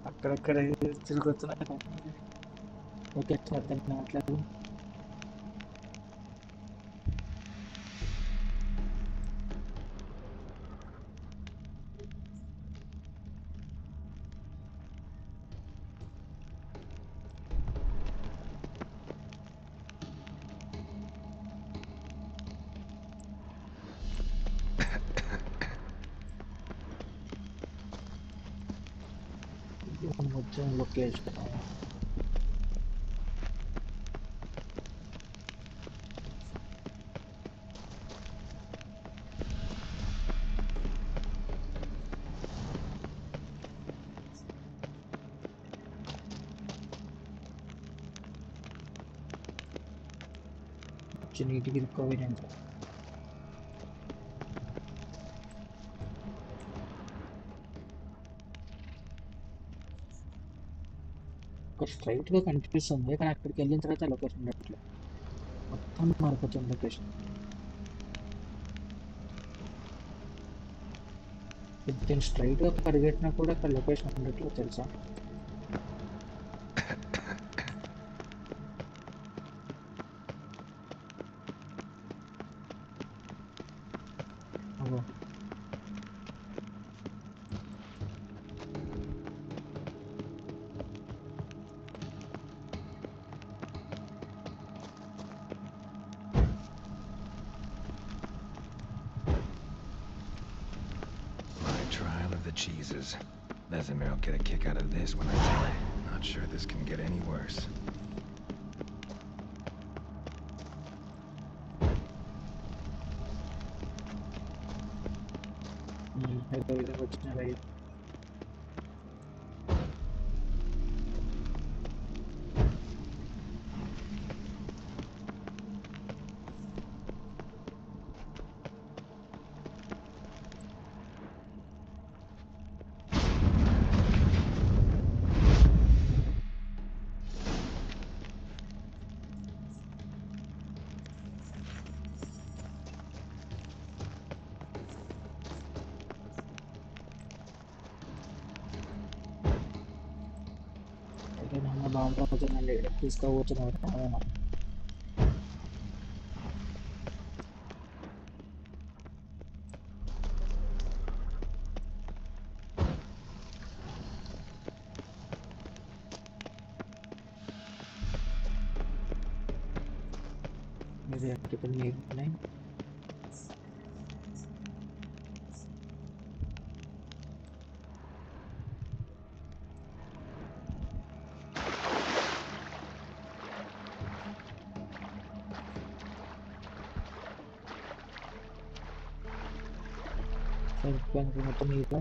అక్కడక్కడ తిరుగుతున్నాయి. ఓకే, అర్థం కావట్లేదు. మొత్తం లొకేషన్ నీటికి రికవరీ అంటే ఒక స్ట్రైట్గా కనిపిస్తుంది, కానీ అక్కడికి వెళ్ళిన తర్వాత లొకేషన్ ఉండట్లేదు, మొత్తం మారిపోతుంది లొకేషన్. దీన్ని స్ట్రైట్గా పరిగెట్టినా కూడా అక్కడ లొకేషన్ ఉండట్లేదు తెలుసా. cheeses. Vesemir will get a kick out of this when I tell him. Not sure this can get any worse. తీసుకోవచ్చున్నారు ఇది ఇప్పుడు నీకు మొత్తం నీకు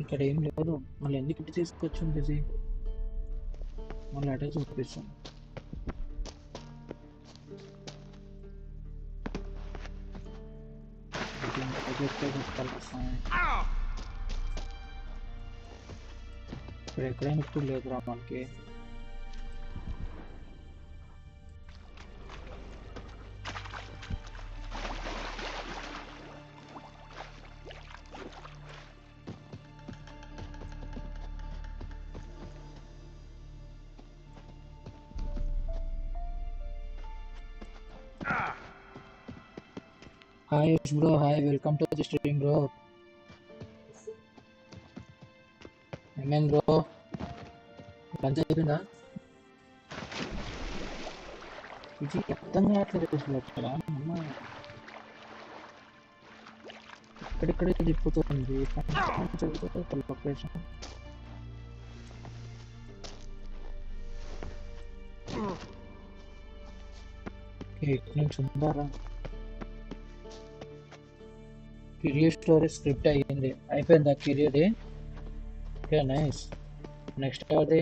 ఇక్కడ ఏం లేదు మళ్ళీ ఎందుకు ఇటు తీసుకొచ్చింది ఇది మళ్ళీ అటే చూపిస్తాను ఇక్కడ ఎక్కడైనా ఇప్పుడు లేదురా మనకి Hi bro, hi, welcome to the stream bro. Amen bro. Lunch అయిపోయిందా ఇది అర్థం కావట్లేదు అక్కడ అమ్మ ఇక్కడిక్కడే తిప్పుతుంది లొకేషన్ ఇక్కడ నుంచి ఉందారా కెరియర్ స్టోరేజ్ స్క్రిప్ట్ అయ్యింది అయిపోయిందా కెరియర్ ఓకే నైస్ నెక్స్ట్ ఎవరిది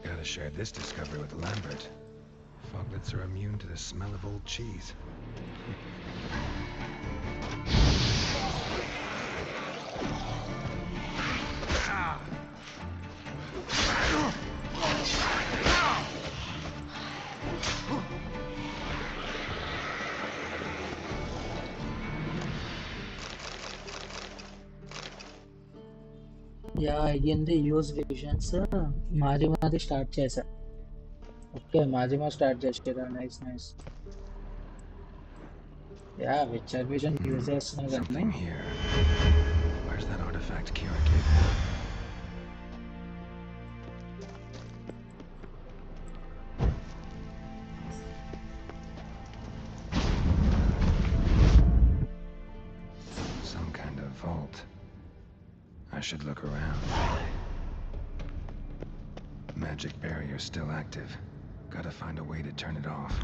Gotta share this discovery with Lambert. Foglets are immune to the smell of old cheese. Yeah అయ్యింది యూజ్ విజన్స్ మాది స్టార్ట్ చేశా ఓకే మాజిమా స్టార్ట్ చేసారా nice nice yeah విచర్ vision use చేస్తున్నా కానీ Where's that artifact Kira gave me? Some kind of vault. I should look around. Magic barrier still active. Gotta find a way to turn it off.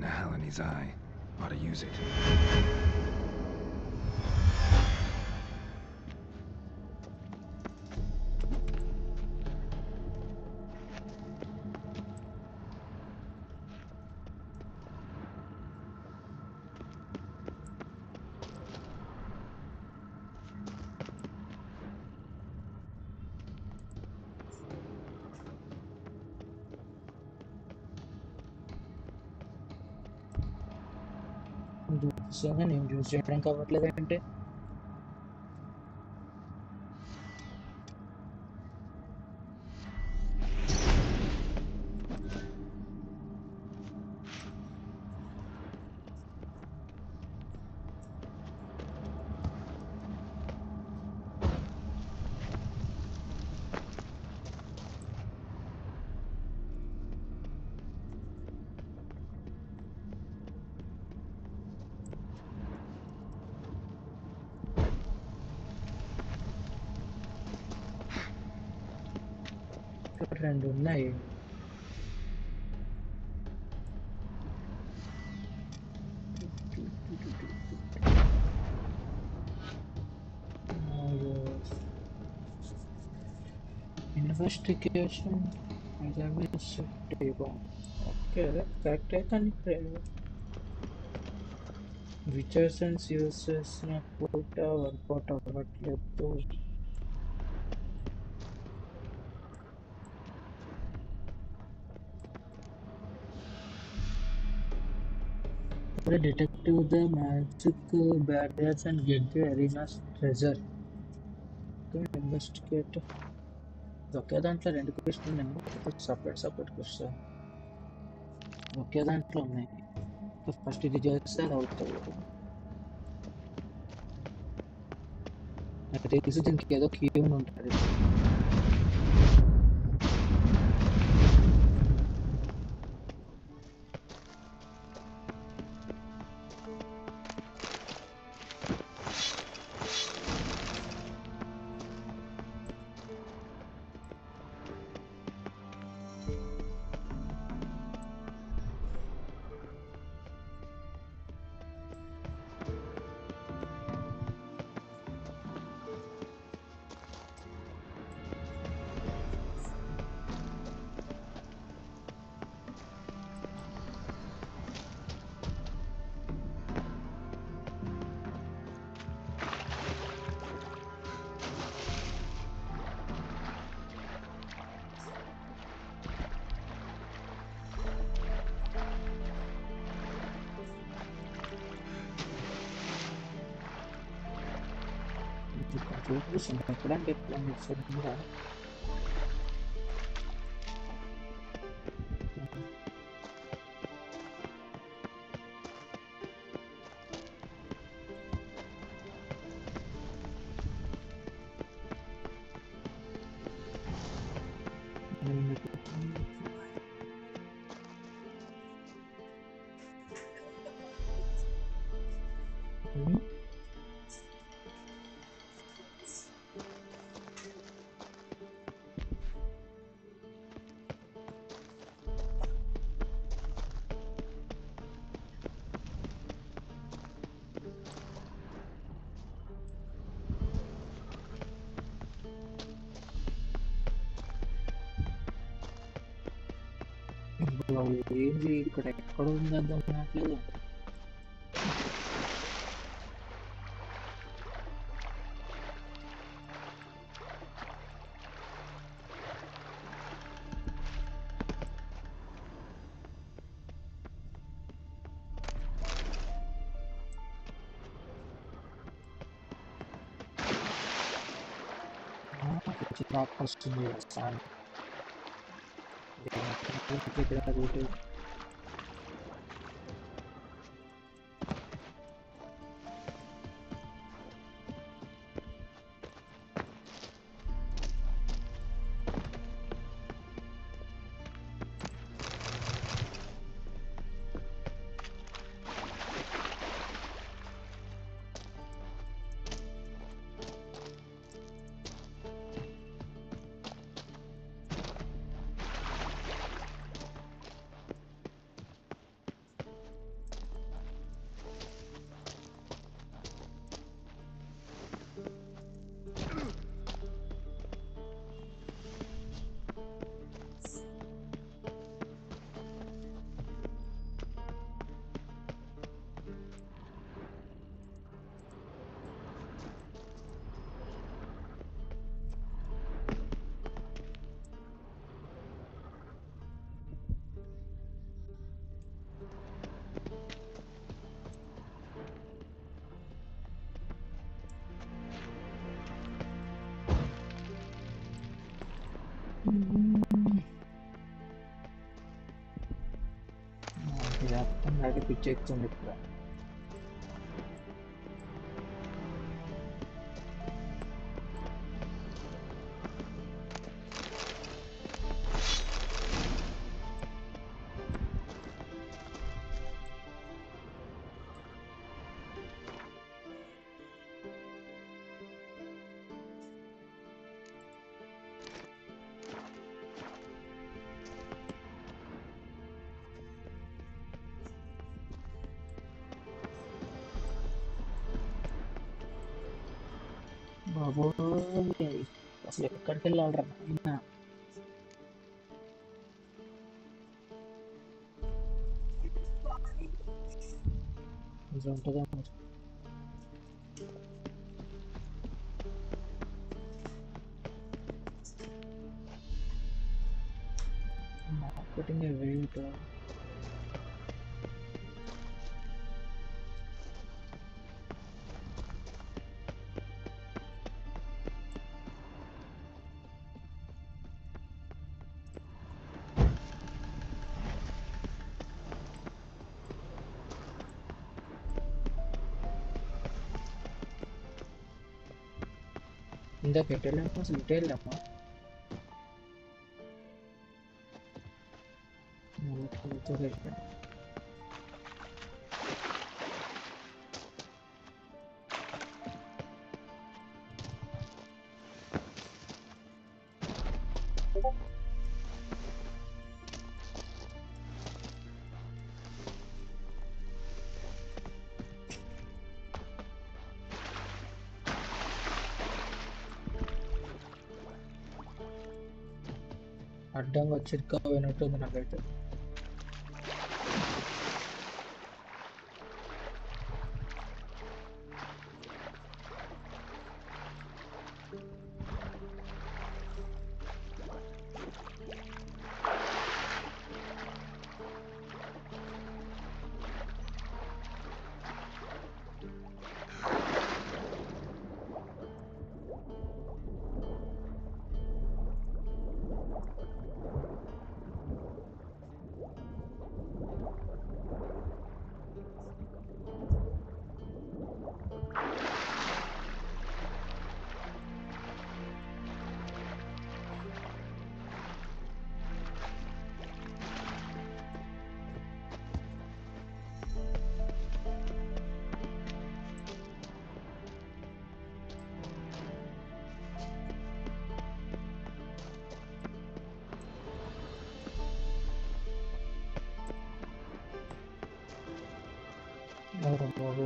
Nahalani's eye. Ought to use it. నేను use చేయడానికి అవ్వట్లేదంటే రెండు ఉన్నాయి. Investigation okay కరెక్టే కానీ విచర్సన్స్ use చేసిన కూడా work out అవ్వట్లేదు. Detective the magic barriers and get the arena's treasure. Investigate. ఒకే దాంట్లో రెండు క్వశ్చన్లు ఉన్నాయి, సపరేట్ క్వశ్చన్ ఒకే దాంట్లో ఉన్నాయి. ఫస్ట్ ఇది చేస్తే అది అవుతుంది. నాకు తెలిసి దీనికి ఏదో కీ ఉంటుంది. ఎప్పుడంటే కూడా ఏంటి ఇక్కడ ఎక్కడ ఉంది అర్థం కావట్లేదు. వస్తుంది సార్ రూట్ ఇది అర్థం కాక పిచ్చెక్కుతుంది ఇప్పుడు. బాబోయ్ అసలు ఎక్కడికి వెళ్ళాలరా నాయనా. కొంచెం ఉంటుందా మార్కెటింగ్ వెయిట్ ఇందాక ఎటు వెళ్ళాము అసలు ఇటు వెళ్ళామా అడ్డంగా చిరుకా పోయినట్టుంది నాకైతే.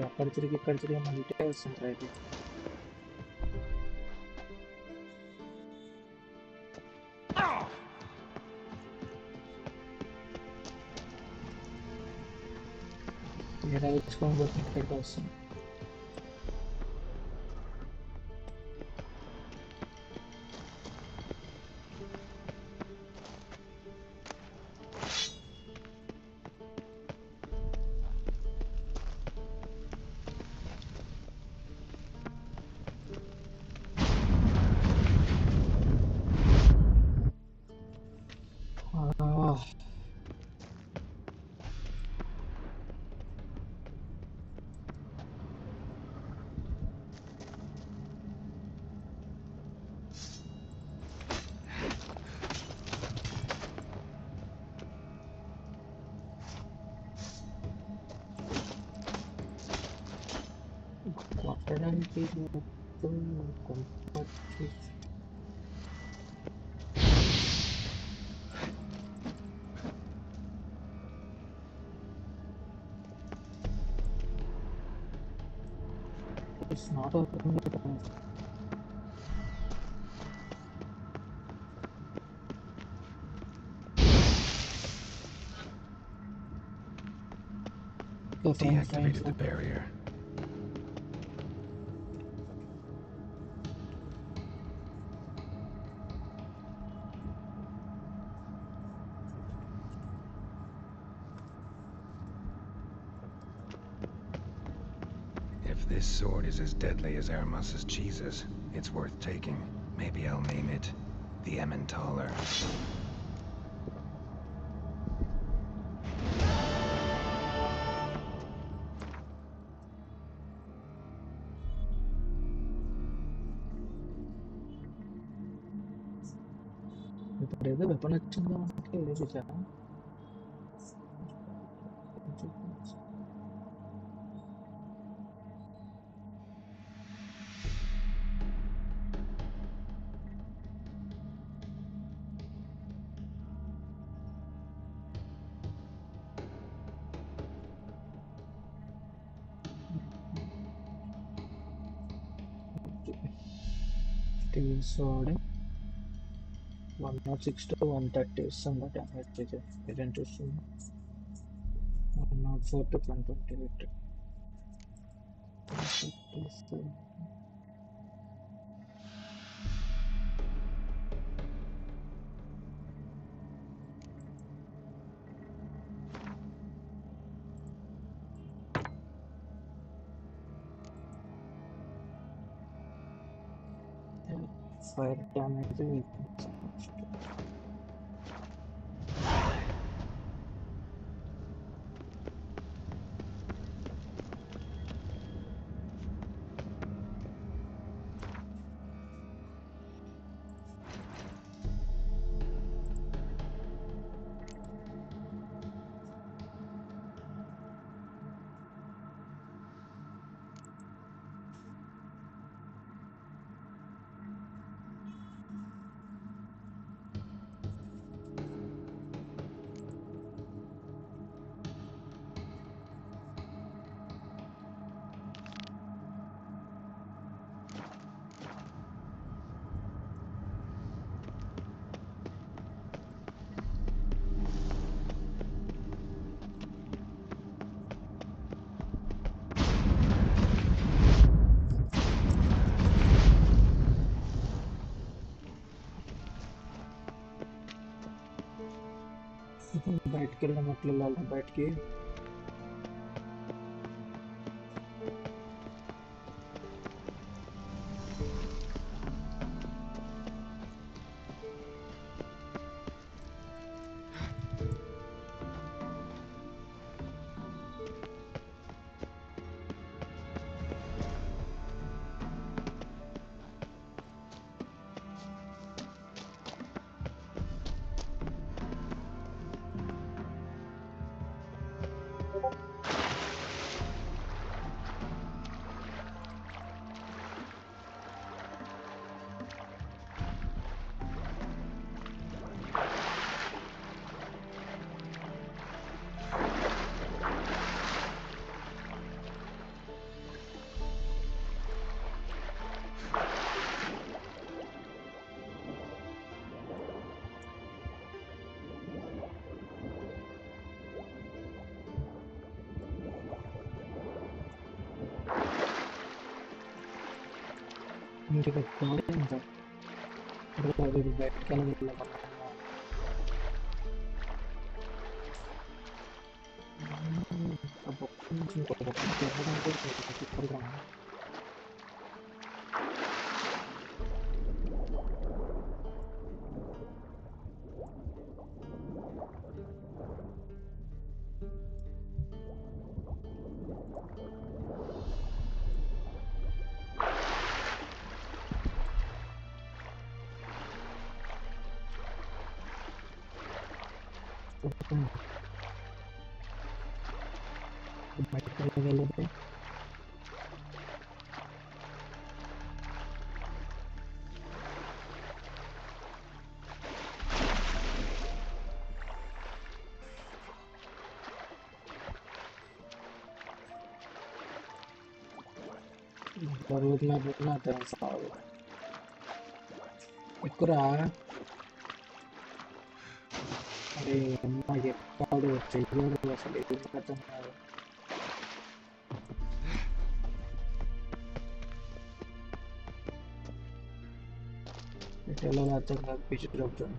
అక్కడ తిరిగి ఇక్కడ తిరిగి మళ్ళీ ఇటే వస్తుంది రైట్. ఏడా ఇచ్చుకొని పోతే ఇక్కడికి వస్తుంది. కొట్టడానికి మొత్తం కొంత it's not opening it. Deactivated the barrier. If this sword is as deadly as Aramus's cheeses, it's worth taking. Maybe I'll name it the Emmentaler. ఇప్పుడు ఏదో వెపన్ వచ్చిందా మనకి చూసా స్టీల్ సోడ్ 106 to 130 ఇస్తుంది డ్యామేజ్ ప్రజెంట్ వస్తుంది 104 to 128 fire damage బయటికి వెళ్ళినట్లు బయటికి ఇంటికి పెట్టుకోవాలి ఇంకా బయటకి వెళ్ళాలి బరుగుతున్నా తెలుసా ఎక్కురా అరే అమ్మాయి ఎప్పుడు చెయ్యడు అసలు ఎందుకు అర్థం కాదు ఎట్లా అర్థం కాదు పిచ్చి చెప్తాను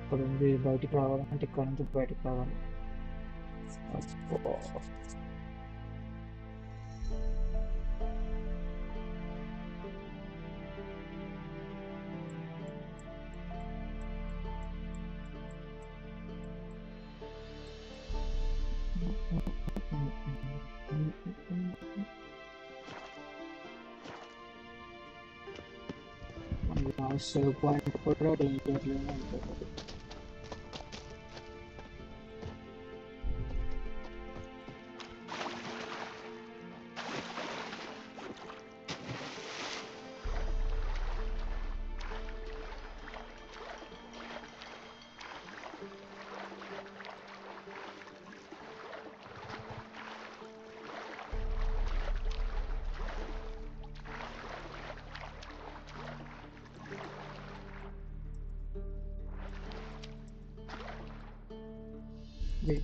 ఇక్కడ ఉంది బయటికి రావాలంటే ఇక్కడ నుంచి బయటికి రావాలి. లాస్ట్ పాయింట్ కూడా డేంజర్లోనే ఉంటుంది.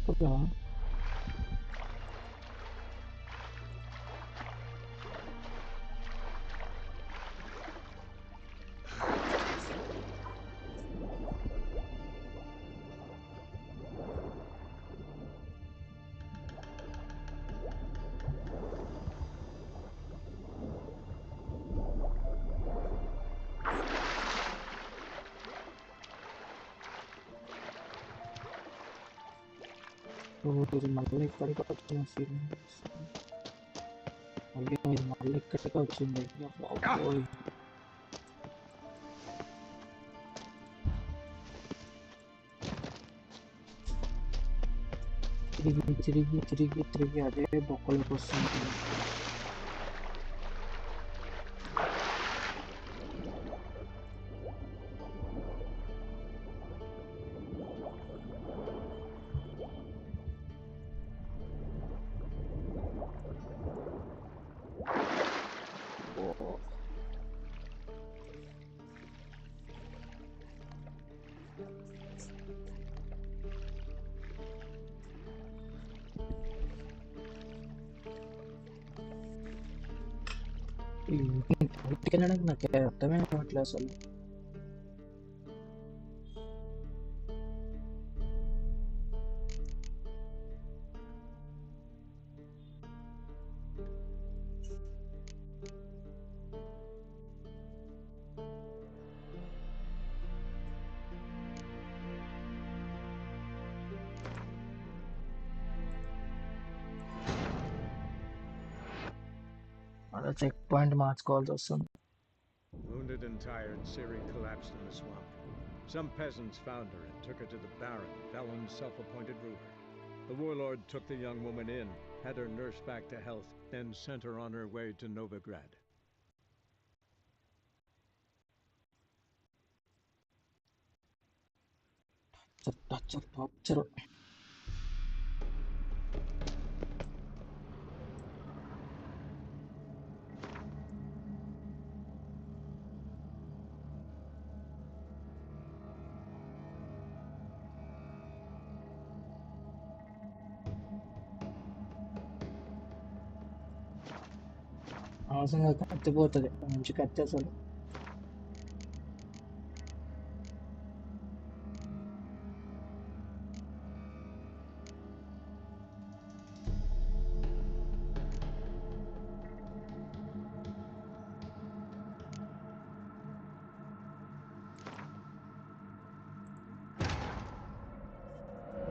Juga మళ్ళీ ఇక్కడికి వచ్చిన ఫీలింగ్స్ మళ్ళీ ఇక్కడికి వచ్చింది. తిరిగి తిరిగి తిరిగి తిరిగి అదే బొక్కలకు వస్తుంది. ఇంటికి వెళ్ళడానికి నాకు అర్థమే అవ్వట్లేదు అసలు. అలా చెక్ పాయింట్ మార్చుకోవాల్సి వస్తుంది. Wounded and tired, Ciri collapsed in the swamp. Some peasants found her and took her to the Baron, Velen's self-appointed ruler. The warlord took the young woman in, had her nursed back to health, then sent her on her way to Novigrad. Torture. అవసరంగా కత్తిపోతుంది మంచి కత్తి అసలు.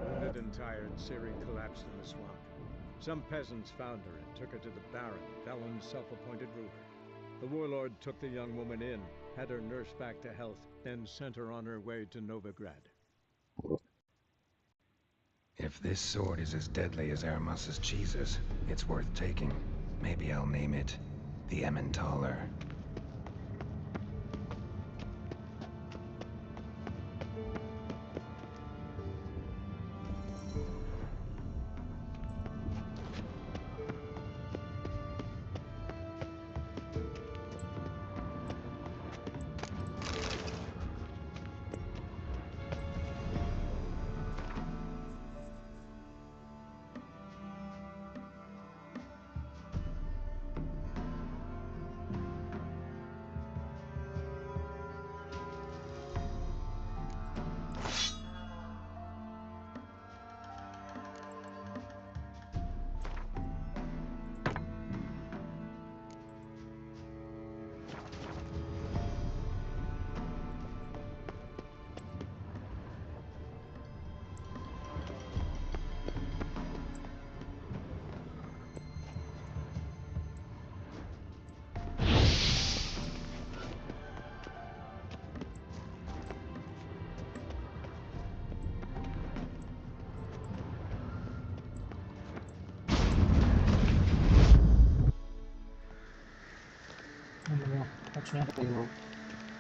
Wounded and tired, Ciri collapsed in the swamp. Some peasants found her and took her to the Baron, Velen's self-appointed ruler. The warlord took the young woman in, had her nursed back to health, then sent her on her way to Novigrad. If this sword is as deadly as Aramus's cheeses, it's worth taking. Maybe I'll name it the Emmentaler.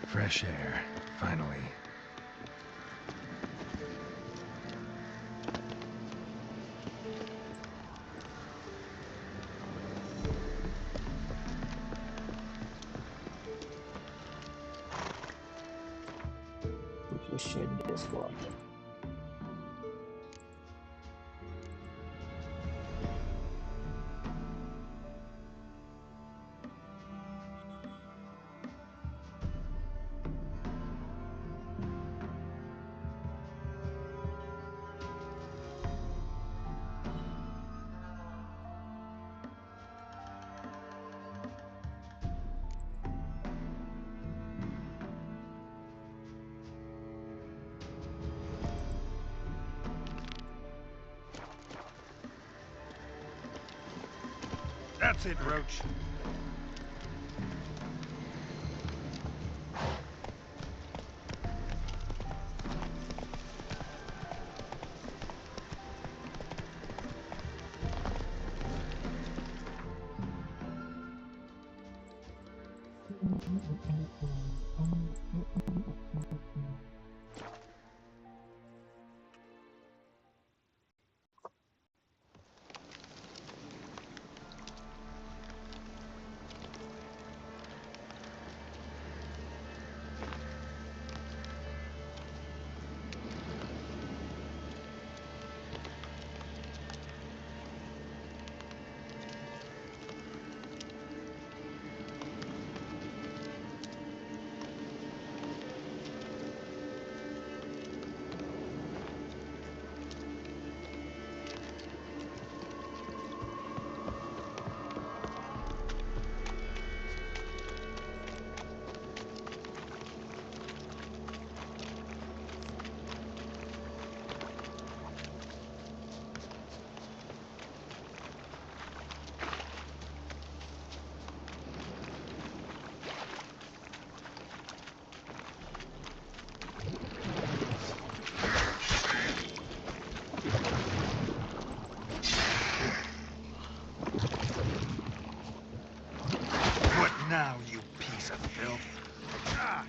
Fresh air, finally. Shed this one. That's it, Roach. Now, you piece of filth. Ah.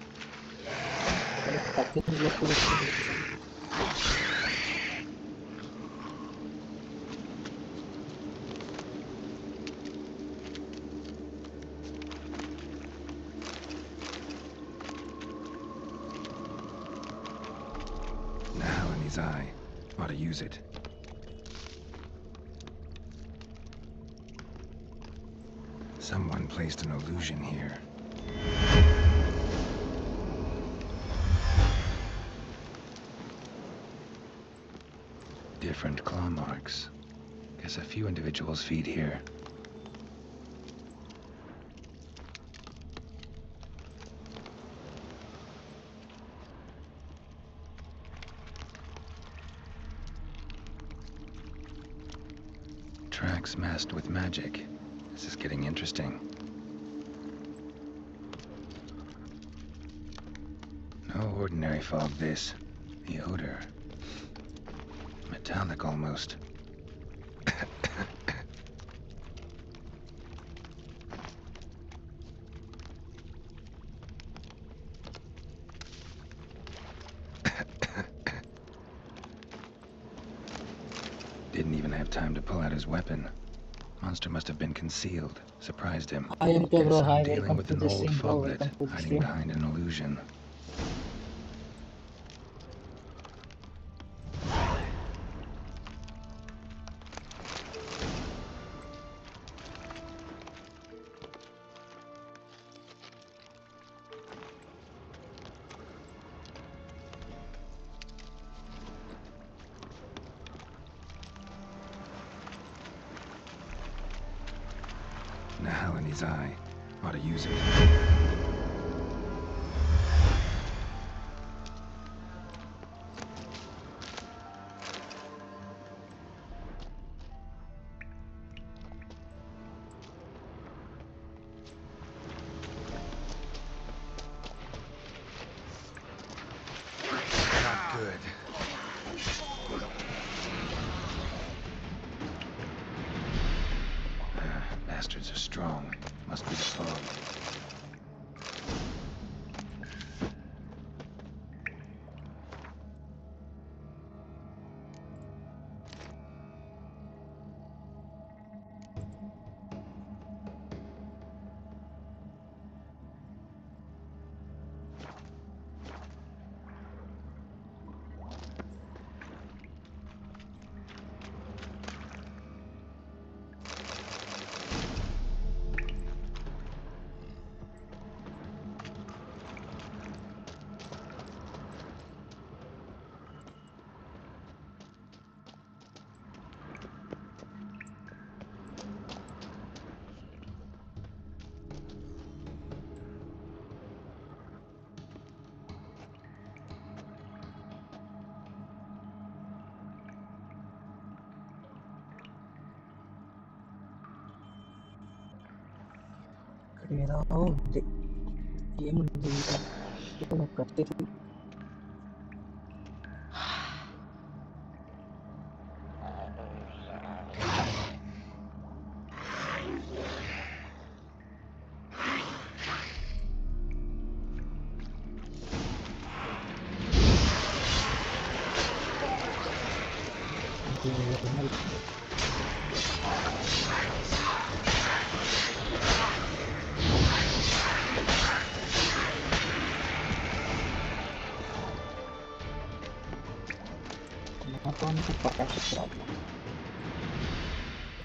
Now in his eye. Ought to use it. Someone placed an illusion here. Different claw marks. Guess a few individuals feed here. Tracks masked with magic. This is getting interesting. No ordinary fog, this. The odor. Metallic almost. Didn't even have time to pull out his weapon. Monster must have been concealed. Surprised him. I am Guess bro. Hi, I'm dealing welcome with to an the old stream, bro. foglet Welcome to the hiding stream. behind an illusion. Now in his eye. Ought to use it. Not good. Bastards are strong. Must be the fog. ఏదో ఉంది. ఏముంది? ఇక్కడ కత్తిరి.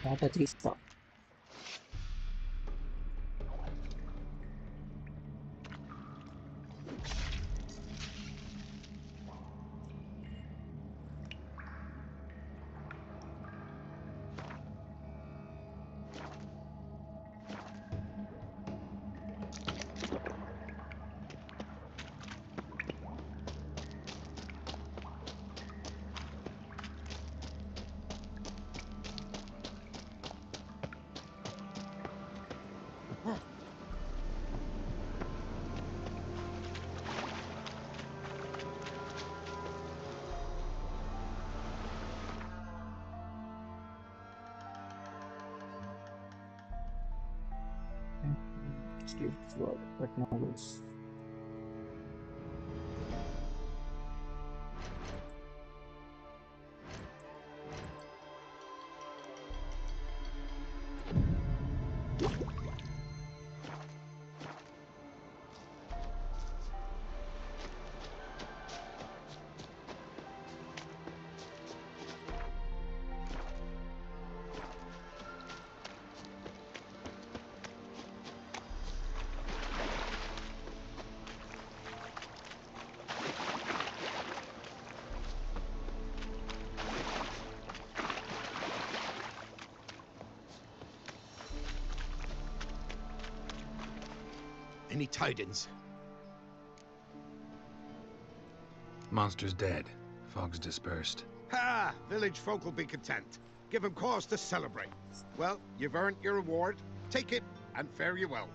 Not a 3-star. But no worse. Any tidings? Monster's dead. Fog's dispersed. Ha! Village folk will be content. Give them cause to celebrate. Well, you've earned your reward. Take it, and fare you well.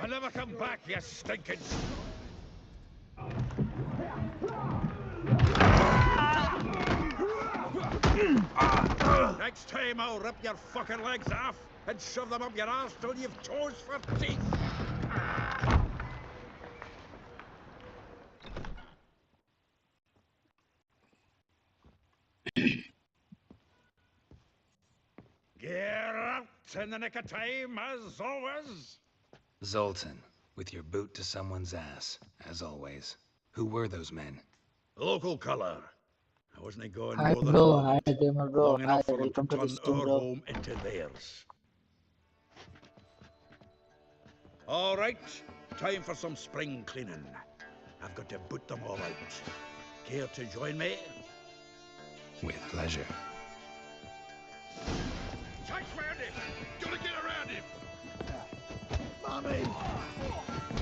I'll never come back, you stinking... Next time I'll rip your fucking legs off and shove them up your arse till you've toes for teeth. Geralt, in the nick of time, as always. Zoltan, with your boot to someone's ass, as always. Who were those men? Local colour. I wasn't going Hi more than bro, a hi month. gamer bro, Long hi, enough for them to welcome to the turn stream our bro. home into theirs. All right, time for some spring cleaning. I've got to boot them all out. Care to join me? With pleasure. Chase round him! Gotta get around him! Mommy!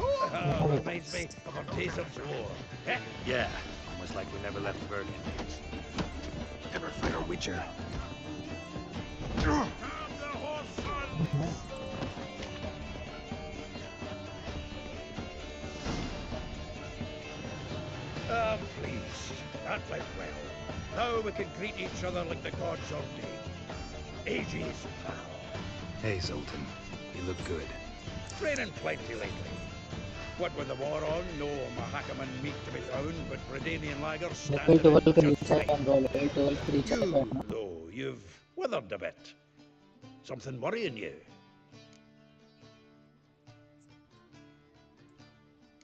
Oh, reminds me of our days of war. Yeah, almost like we never left Bergen. Ever fight a Witcher? Calm the horse, son! Ah, please. That went well. Now we can greet each other like the gods ordained. Ages, pal. Hey, Zoltan. You look good. Training plenty lately. What with the war on, no Mahakaman meat to be found, but Radeon lagers standing Level 12 in reach just fine. bro, level 12 reach You, though, you've withered a bit. Something worrying you?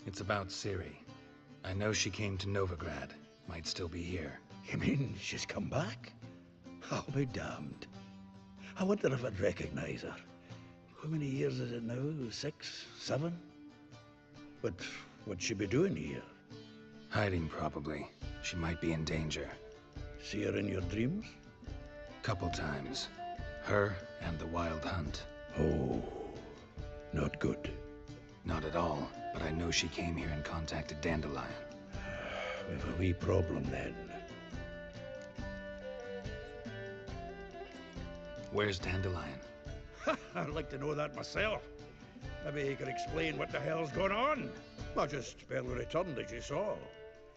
It's about Ciri. I know she came to Novigrad. Might still be here. You mean she's come back? I'll be damned. I wonder if I'd recognize her. How many years is it now? 6, 7? But what'd she be doing here? Hiding, probably. She might be in danger. See her in your dreams? Couple times. Her and the Wild Hunt. Oh, not good. Not at all, but I know she came here and contacted Dandelion. We've a wee problem then. Where's Dandelion? I'd like to know that myself. Maybe he could explain what the hell's going on. I just barely returned, as you saw.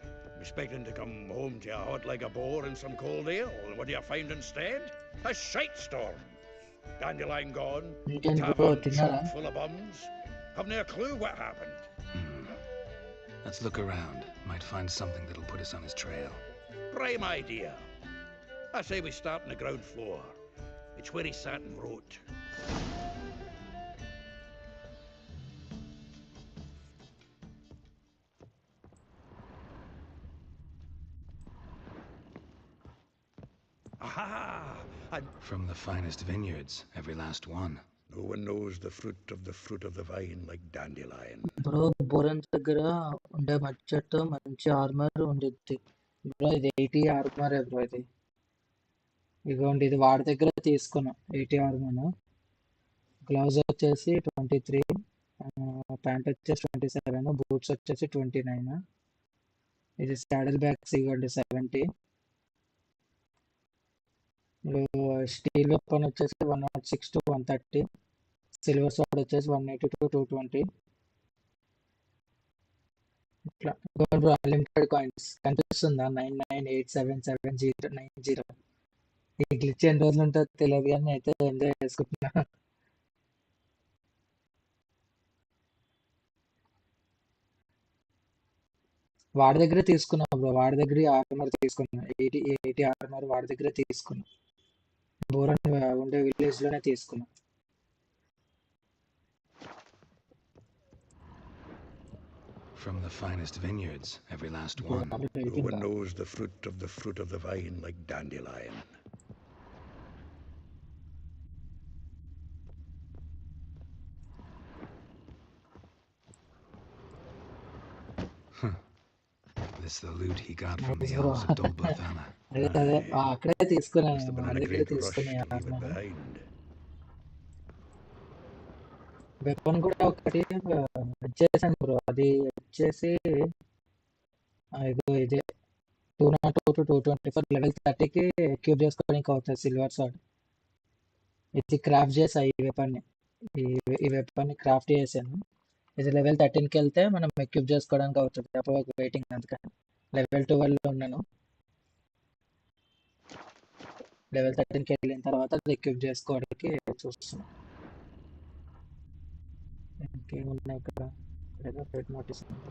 I'm expecting to come home to a hot like a boar and some cold ale. And what do you find instead? A shite storm. Dandelion gone, tavern chock full of bums. Haven't a clue what happened. Let's look around. Might find something that'll put us on his trail. Prime idea. I say we start on the ground floor. It's where he sat and wrote. Aha! From the finest vineyards, every last one. No one knows the fruit of the vine like Dandelion. Bro boron దగ్గర ఉండే budget మంచి armour ఉండిద్ది bro. ఇది 80 armour bro. ఇది ఇదిగోండి, ఇది వాడి దగ్గర తీసుకున్నాం 80 ఆర్మర్. గ్లౌజ్ వచ్చేసి 23, ప్యాంట్ వచ్చేసి 27, బూట్స్ వచ్చేసి 29. ఇది సాడిల్ బ్యాగ్స్ ఇవ్వండి 70. స్టీల్ వెపన్ వచ్చేసి 106 to 130. సిల్వర్ స్వార్డ్ వచ్చేసి 180 to 220. ఇట్లా బ్రో. అన్లిమిటెడ్ కాయిన్స్ కనిపిస్తుందా? 99877090. ఈ గ్లిచ్ ఎన్ని రోజులు ఉంటుందో తెలియదు కానీ అయితే ఎంజాయ్ చేసుకుంటున్నా. వాడి దగ్గరే తీసుకున్నా బ్రో. వాడి దగ్గర ఆర్మర్ తీసుకున్నా. 80 ఆర్మర్ వాడి దగ్గరే తీసుకున్నా. బోరన్ ఉండే విలేజ్ లోనే తీసుకున్నా. From the finest vineyards, every last one. No one knows the fruit of the vine like Dandelion. This the loot he got from the Nice, bro. elves of Dolblathana. అదే అక్కడే తీసుకునే Must have been వాడి in a దగ్గరే great rush తీసుకునే to leave it నేను behind. Weapon కూడా ఒకటి వచ్చేసాను బ్రో. అది వచ్చేసి ఇదే 202 to 224 లెవెల్ 30కి క్యూబ్ చేసుకోవడానికి అవుతుంది సిల్వర్ సార్డ్. ఇది క్రాఫ్ట్ చేసా ఈ వెపన్ని. ఈ వెపన్ని క్రాఫ్ట్ చేశాను. ఇది లెవెల్ 13కి వెళ్తే మనం ఎక్విప్ చేసుకోవడానికి అవుతుంది. అప్పుడు వెయిటింగ్ అందుకని లెవెల్ 12లో ఉన్నాను. లెవెల్ 13కి వెళ్ళిన తర్వాత అది ఎక్విప్ చేసుకోవడానికి చూస్తున్నాను. ఇంకేమున్నాయి ఇక్కడ? నోటీస్ ఉంది.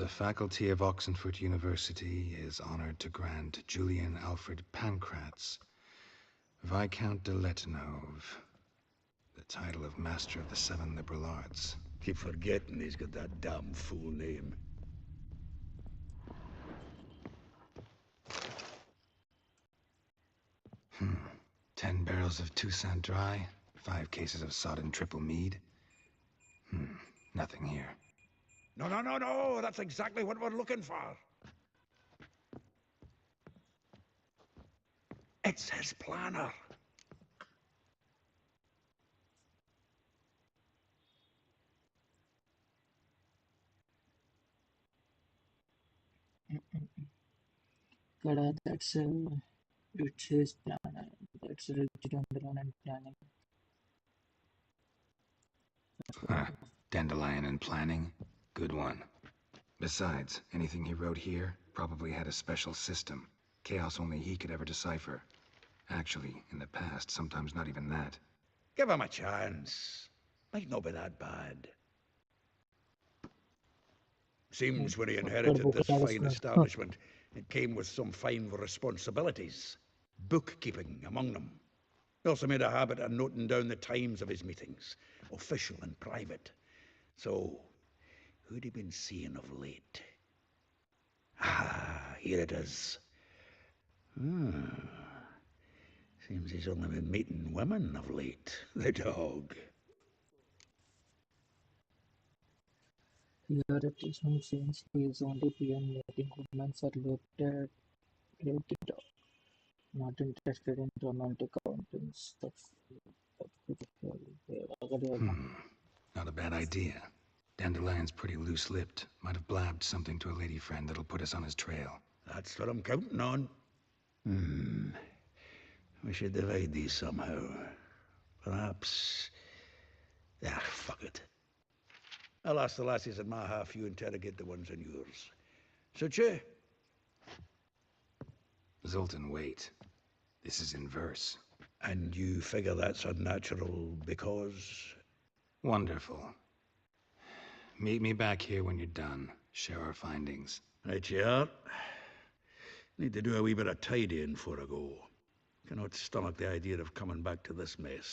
The faculty of Oxenford University is honored to grant Julian Alfred Pancratz, Viscount de Letenove, the title of Master of the Seven Liberal Arts. Keep forgetting he's got that damn fool name. Hmm. 10 barrels of Toussaint Dry, 5 cases of sodden triple mead. Nothing here. No, that's exactly what we're looking for. It's his planner. ఇక్కడ that's it's his planner. That's Rhododendron and planning. Dandelion and planning? Good one. Besides, anything he wrote here probably had a special system. Chaos only he could ever decipher. Actually, in the past, sometimes not even that. Give him a chance. Might not be that bad. Seems when he inherited this fine establishment, it came with some fine responsibilities. Bookkeeping among them. He also made a habit of noting down the times of his meetings, official and private. So, who'd he been seeing of late? Ah, here it is. Seems he's only been meeting women of late, the dog. Here it is no change. He is only PM meeting women are related, not interested in romantic accounting stuff. Not a bad idea. Dandelion's pretty loose-lipped. Might have blabbed something to a lady friend that'll put us on his trail. That's what I'm counting on. We should divide these somehow. Perhaps... fuck it. I'll ask the lassies in my half, you interrogate the ones in yours. Suit you? Zoltan, wait. This is in verse. And you figure that's unnatural because... Wonderful. Meet me back here when you're done. Share our findings. Right you are. Need to do a wee bit of tidying before I go. Cannot stomach the idea of coming back to this mess.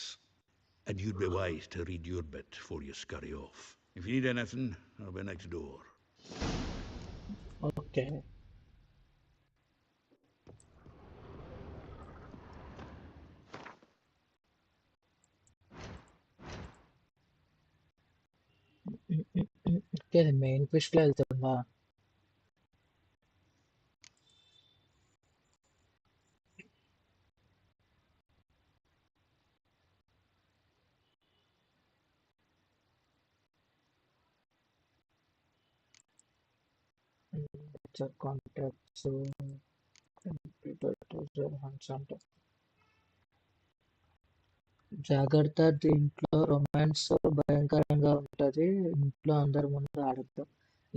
And you'd be wise to read your bit before you scurry off. If you need anything, I'll be next door. Okay. Okay, the main fish class వెళ్తుందా? Contacts, computer treasure hunts అంట. జాగ్రత్త, దీంట్లో romance భయంకరంగా ఉంటది. ఇంట్లో అందరి ముందు ఆడద్దు.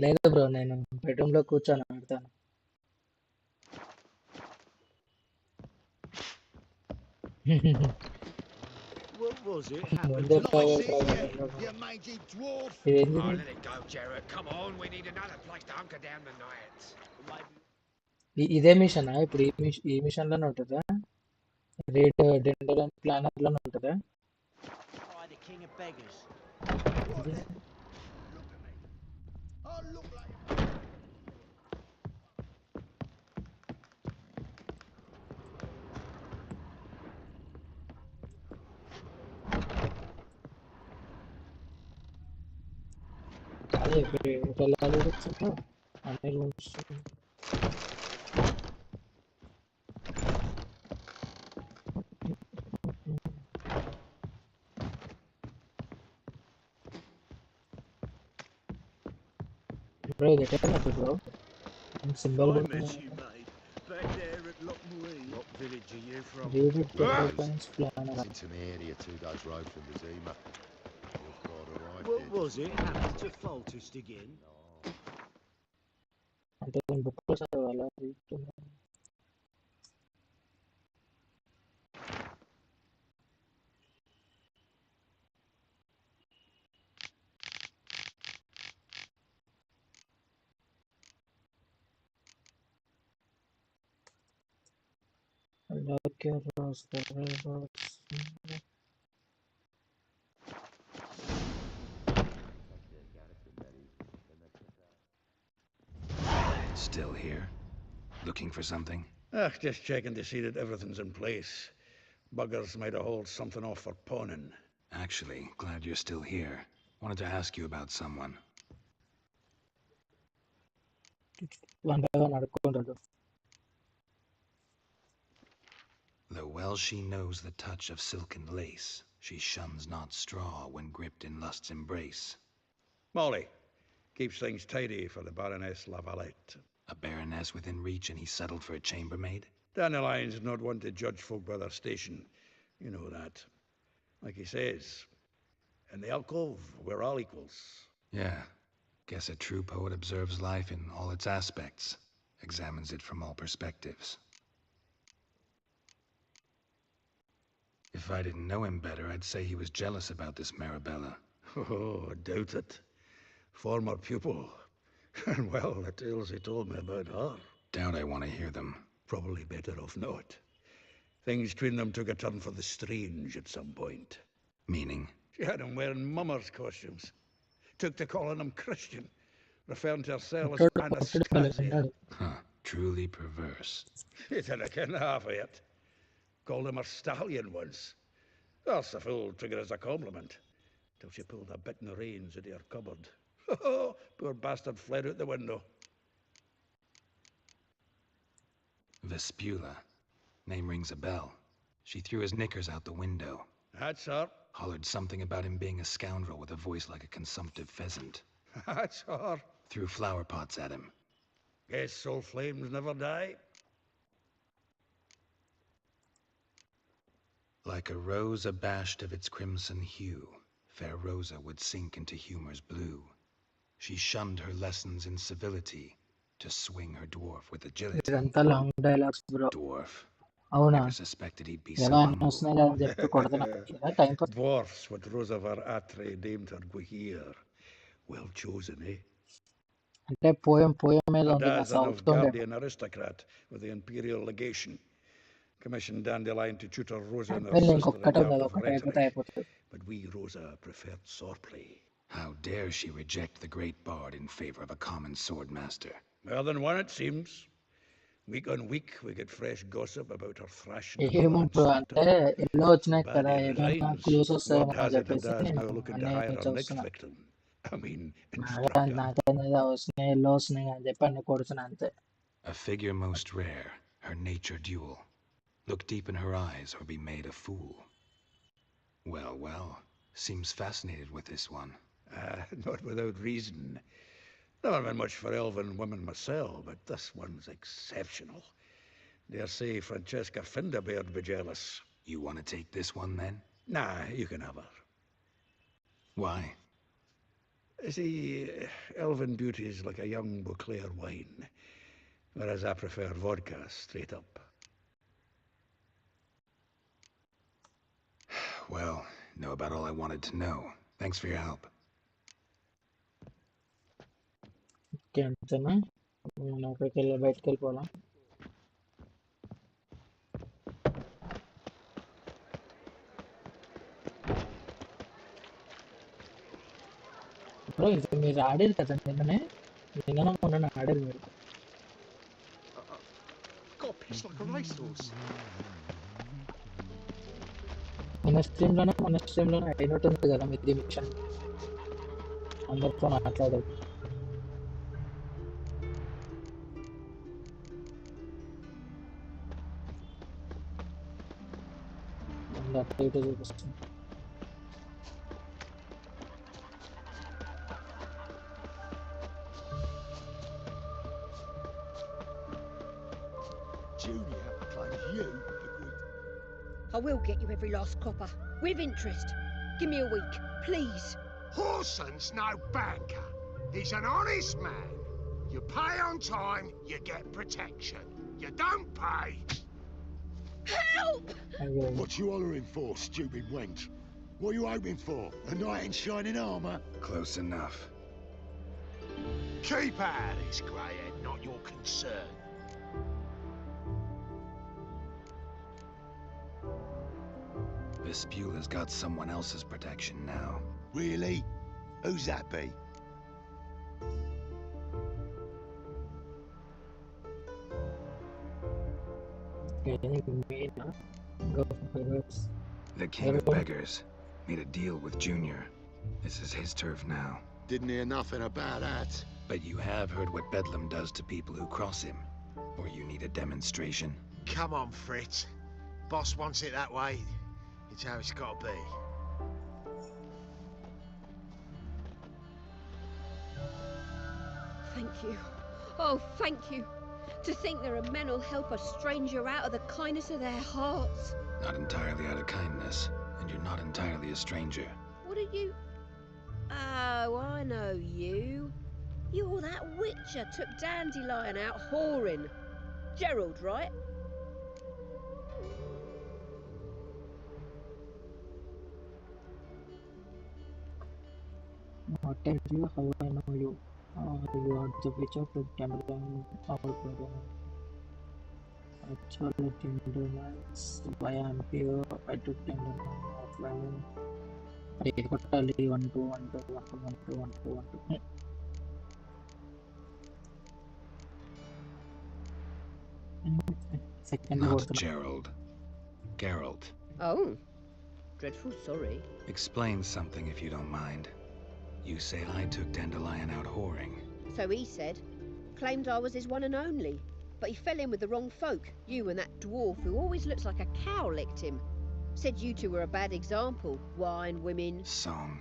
లేదు బ్రో, నేను బెడ్రూమ్ లో కూర్చొని ఆడతాను. What was it ముందే happened? You mangy dwarf! ఏంది? Oh, let it go, Geralt. Come on, we need another place to hunker down the night. ఇదే మిషన్ ఇప్పుడు ఈ మిషన్ లోనే ఉంటుందా? రీడ్ డెండల్ ప్లానర్ లోనే ఉంటుందా? By the king of beggars. అదే వెళ్ళాలి వచ్చాక అన్ని రూమ్స్ బ్రో ఇది ఎక్కడ bro symbol I met you, mate. Back there at Loch Marine. What village are you from? David Defense Planner. It's an area 2 days road from the Zima. You've got arrived What here. was it? Happened to Faltist again? అంటే నేను బుక్లో చదవాలా Still here? Looking for something? Just checking to see that everything's in place. Buggers might have hauled something off for pawning. Actually, glad you're still here. Wanted to ask you about someone. Though well she knows the touch of silken lace, she shuns not straw when gripped in lust's embrace. Molly keeps things tidy for the Baroness Lavalette. A baroness within reach and he settled for a chambermaid? Dandelion's not one to judge folk by their station. You know that. Like he says, in the alcove, we're all equals. Yeah. Guess a true poet observes life in all its aspects, examines it from all perspectives. If I didn't know him better, I'd say he was jealous about this Marabella. Oh, I doubt it. Former pupil. And well, the tales he told me about her. Doubt I want to hear them. Probably better off not. Things between them took a turn for the strange at some point. Meaning? She had him wearing mummers' costumes. Took to calling him Christian, referring to herself as Anastasia. Huh, truly perverse. He didn't ken half of it. Called him a stallion once. That's the fool took it as a compliment, till she pulled a bit in the reins into her cupboard. Poor bastard fled out the window. Vespula. Name rings a bell. She threw his knickers out the window. That's her. Hollered something about him being a scoundrel with a voice like a consumptive pheasant. That's her. Threw flower pots at him. Guess soul flames never die. Like a rose abashed of its crimson hue, fair Rosa would sink into humor's blue. She shunned her lessons in civility to swing her dwarf with agility. long dialogues, bro. Dwarf. Avuna. Never suspected he'd be so humble. Dwarfs, what Rosa var Atre deemed her Guihir. Well chosen, eh? అంటే poem మీద ఉంది Dad's an Novgorodian aristocrat with the imperial legation. Commissioned Dandelion to tutor Rosa in her sister in art of rhetoric. But we, Rosa, preferred swordplay. How dare she reject the great bard in favor of a common swordmaster? More than one, it seems. Week on week, we get fresh gossip about her thrashing. అంటే yellow వచ్చినాయి కదా ఏమైనా clues వస్తాయేమో Has it చెప్పేసి and does now looking to hire her next victim. I mean, నాకేదో వస్తున్నాయి yellow వస్తున్నాయి అని చెప్పి అన్ని కొడుతున్నా అంతే. A figure most rare, her nature dual. Look deep in her eyes or be made a fool. Well, well, seems fascinated with this one. Not without reason. Never been much for elven women myself, but this one's exceptional. Dare say Francesca Finderbeard be jealous. You want to take this one then? Nah, you can have her. Why? See, elven beauty is like a young Beauclair wine, whereas I prefer vodka straight up. Well, know about all I wanted to know. Thanks for your help. అంతేనా నేను అక్కడికి వెళ్ళి బయటకు వెళ్ళిపోవాలా bro ఇది మీరు ఆడేది కదా నిన్ననే నిన్న ఆడేది మీరు Got pissed like a racehorse. మన స్ట్రీమ్లోనే అయినట్టుంది కదా మీది మిషన్ అందరితో మాట్లాడేది అట్లా ఇటు చూపిస్తుంది. Junior claims you agreed. I will get you every last copper, with interest. Give me a week, please. Horson's no banker. He's an honest man. You pay on time, you get protection. You don't pay. Help! What you hollering for, stupid wench? What are you hoping for? A knight in shining armour? Close enough. Keep out of this, greyhead, not your concern. Vespula's got someone else's protection now. Really? Who's that be? The king of beggars made a deal with Junior. This is his turf now. Didn't hear nothing about that. But you have heard what Bedlam does to people who cross him. Or you need a demonstration? Come on, Fritz. Boss wants it that way. It's how it's got to be. Thank you. Oh, thank you. To think there are men who'll help a stranger out of the kindness of their hearts. Not entirely out of kindness, and you're not entirely a stranger. What are you? Oh, I know you. You're that witcher took Dandelion out whoring. Gerald, right? What tell you how I know you? You are the witcher to Dandelion our brother. Actually, Dandelions, why I am here, I took Dandelion of Ryzen. I got only 1 2 1 2 1 2 1 2 1 2 1 2. Second Not Gerald. Geralt. Oh. Dreadful sorry. Explain something if you don't mind. You say I took Dandelion out whoring. So he said. Claimed I was his one and only. But he fell in with the wrong folk. You and that dwarf who always looks like a cow licked him. Said you two were a bad example. Wine, women... Song.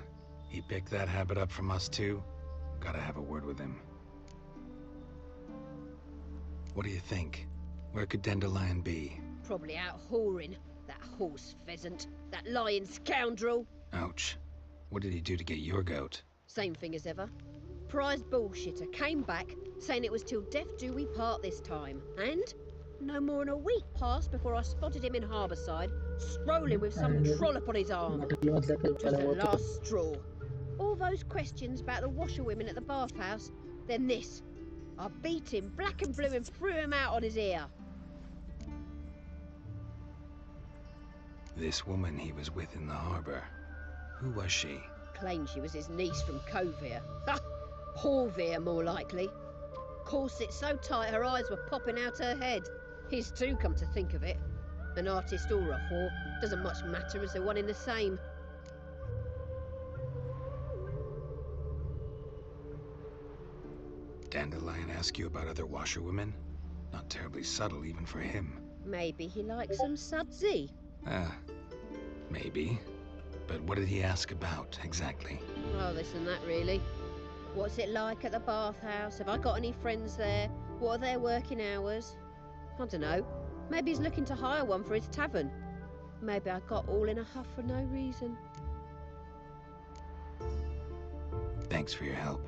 He picked that habit up from us too? Gotta have a word with him. What do you think? Where could Dandelion be? Probably out whoring. That horse pheasant. That lying scoundrel. Ouch. What did he do to get your goat? Same thing as ever. Prized bullshitter came back, saying it was till death do we part this time. And no more than a week passed before I spotted him in Harbourside, strolling with some trollop on his arm. Just the last straw. All those questions about the washerwomen at the bathhouse, then this. I beat him black and blue and threw him out on his ear. This woman he was with in the harbour. Who was she? Claimed she was his niece from Kovir. Ha! Horvir, more likely. Corset so tight her eyes were popping out her head. His too, come to think of it. An artist or a whore. Doesn't much matter as they're one in the same. Dandelion ask you about other washerwomen? Not terribly subtle even for him. Maybe he likes some sudsy. Maybe. But what did he ask about, exactly? Oh, this and that, really. What's it like at the bathhouse? Have I got any friends there? What are their working hours? I don't know. Maybe he's looking to hire one for his tavern. Maybe I got all in a huff for no reason. Thanks for your help.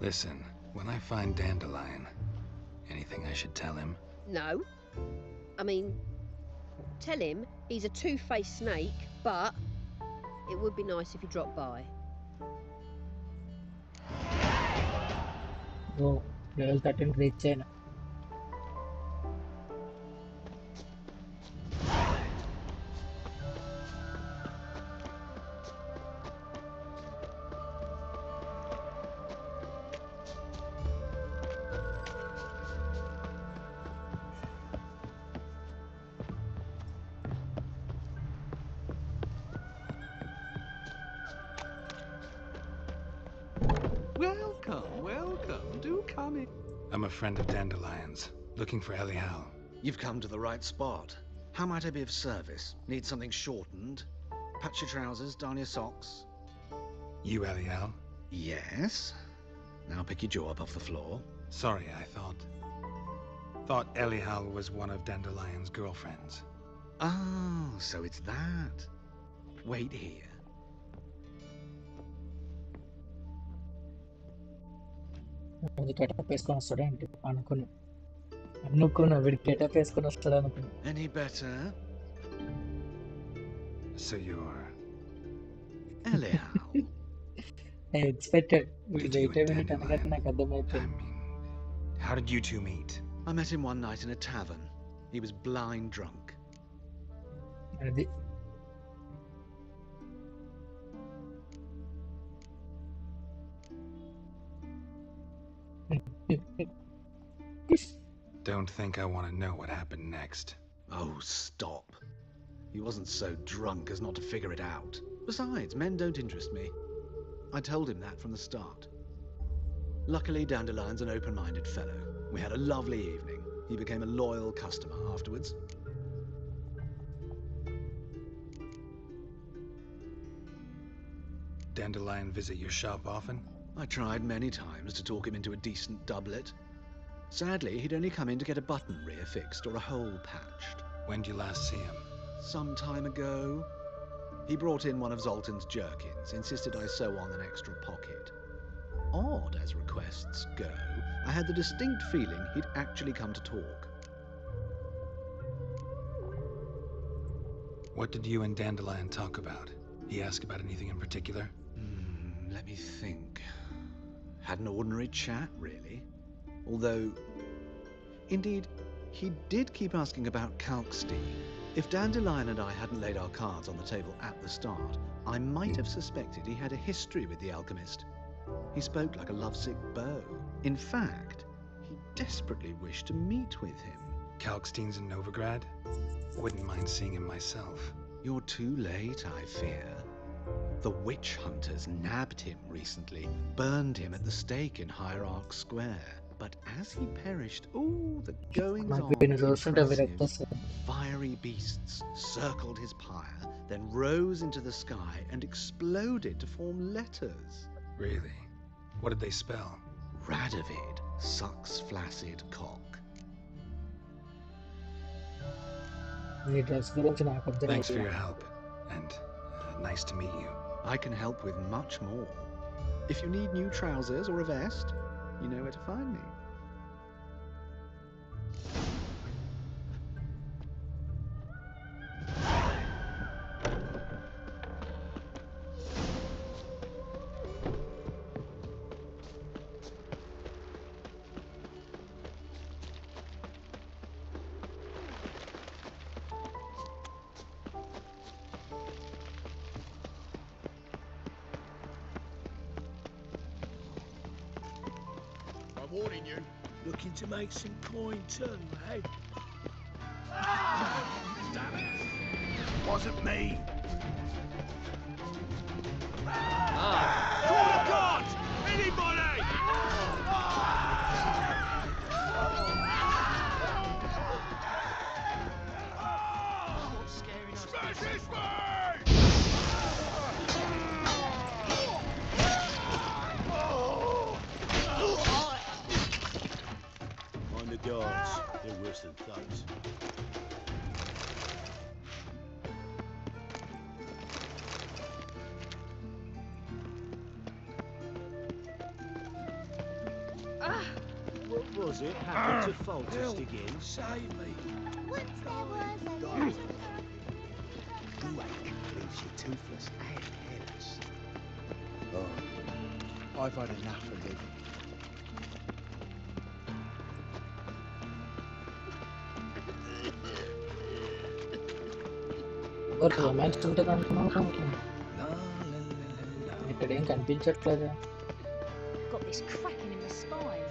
Listen, when I find Dandelion, anything I should tell him? No. I mean, tell him he's a two-faced snake, but it would be nice if he dropped by. Oh, level 13 reach China. Welcome, welcome. Do come in. I'm a friend of Dandelion's, looking for Elial. You've come to the right spot. How might I be of service? Need something shortened? Patch your trousers, darn your socks. You, Elial? Yes. Now pick your jaw up off the floor. Sorry, I thought Elial was one of Dandelion's girlfriends. Oh, so it's that. Wait here. Any better? So you're... Elial. I expected. Did you and Dandelion... how did you two meet? I met him one night in a tavern. He was blind drunk. Don't think I want to know what happened next. Oh, stop. He wasn't so drunk as not to figure it out. Besides, men don't interest me. I told him that from the start. Luckily, Dandelion's an open-minded fellow. We had a lovely evening. He became a loyal customer afterwards. Dandelion visit your shop often? I tried many times to talk him into a decent doublet. Sadly, he'd only come in to get a button rear fixed or a hole patched. When did you last see him? Some time ago. He brought in one of Zoltan's jerkins, insisted I sew on an extra pocket. Odd as requests go, I had the distinct feeling he'd actually come to talk. What did you and Dandelion talk about? He asked about anything in particular? Let me think. Had an ordinary chat, really. Although, indeed, he did keep asking about Kalkstein. If Dandelion and I hadn't laid our cards on the table at the start, I might have suspected he had a history with the alchemist. He spoke like a lovesick beau. In fact, he desperately wished to meet with him. Kalkstein's in Novigrad? Wouldn't mind seeing him myself. You're too late, I fear. The witch hunters nabbed him recently, burned him at the stake in Hierarch Square. But as he perished, ooh, the goings-on were impressive. Fiery beasts circled his pyre, then rose into the sky and exploded to form letters. Really? What did they spell? Radovid, sucks flaccid cock. Thanks for your help, and nice to meet you. I can help with much more. If you need new trousers or a vest, you know where to find me. Warning you, looking to make some coin turn, lad. Damn it! Wasn't me. Call the guards! Anybody! What's scaring us? Smash his face! Guards, they're worse than thugs. What was it? Happened to falter again? Save me. Once there was a You ain't convinced you're toothless and hairless. Oh, I've had enough of living. Romance ఉంటుంది అంటున్నావు ఇక్కడ ఏం కనిపించట్లేదా Got this cracking in my spine.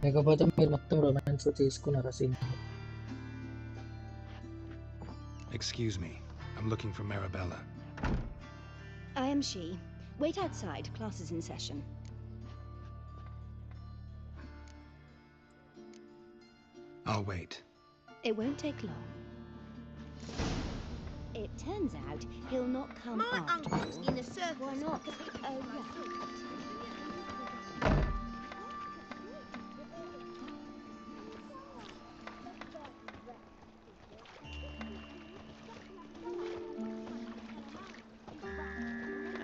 లేకపోతే మీరు మొత్తం romance తీసుకున్నారా scene Excuse me, I'm looking for Marabella. I am she. Wait outside. Class is in session. I'll wait. It won't take long. It turns out he'll not come My after uncle's all. in the circus. Why not? Oh, right.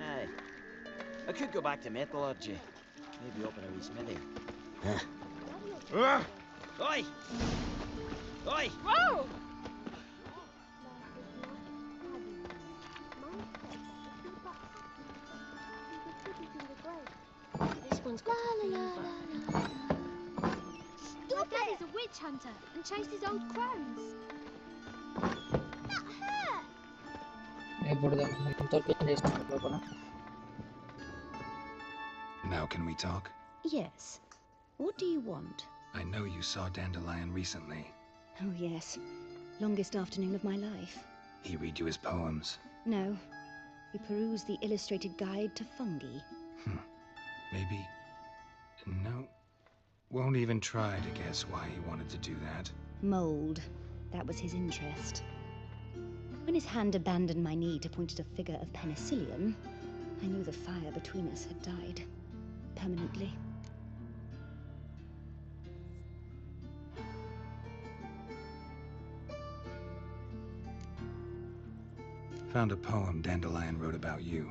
Aye. I could go back to mythology. Maybe open a wee smithy. Oi! Oi! Whoa! This one's got a fever. Stop it! He's a witch hunter and chases old crones. That hurt! Now can we talk? Yes. What do you want? I know you saw Dandelion recently. Oh, yes. Longest afternoon of my life. He read you his poems. No. We perused the illustrated guide to fungi. Maybe... No. Won't even try to guess why he wanted to do that. Mold. That was his interest. When his hand abandoned my knee to point at a figure of penicillium, I knew the fire between us had died. Permanently. Found a poem Dandelion wrote about you.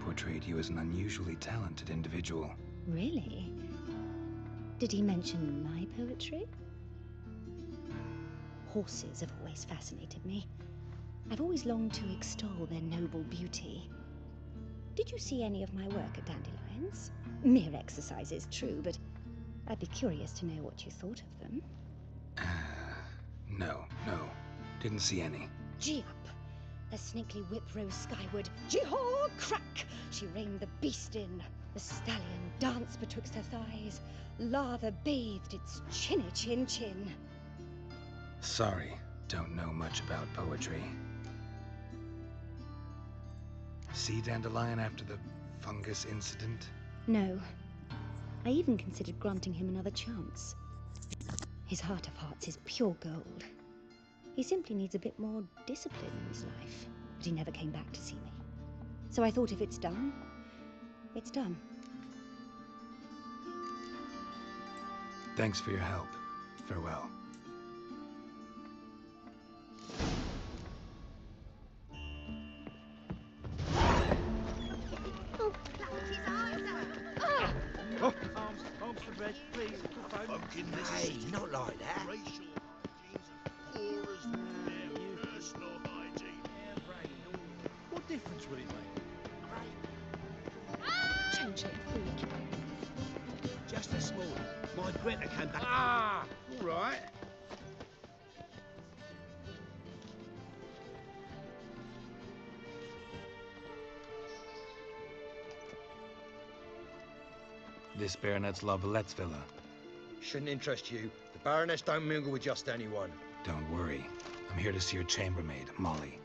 Portrayed you as an unusually talented individual. Really? Did he mention my poetry? Horses have always fascinated me. I've always longed to extol their noble beauty. Did you see any of my work at Dandelion's? Mere exercises, true, but I'd be curious to know what you thought of them. No. Didn't see any. Gee up! The snaky whip rose skyward. Jee-haw! Crack! She reined the beast in. The stallion danced betwixt her thighs. Lather bathed its chinny chin. Sorry, don't know much about poetry. See Dandelion after the fungus incident? No. I even considered granting him another chance. His heart of hearts is pure gold. He simply needs a bit more discipline in his life. But he never came back to see me. So I thought if it's done, it's done. Thanks for your help. Farewell. Arms for bread, please. Hey, not like that. What difference would it make? Change it, freak. Just this morning, my Greta came back. Ah! All right. This Baronet's Lavallette's villa. Shouldn't interest you. The Baroness don't mingle with just anyone. Don't worry. I'm here to see your chambermaid, Molly.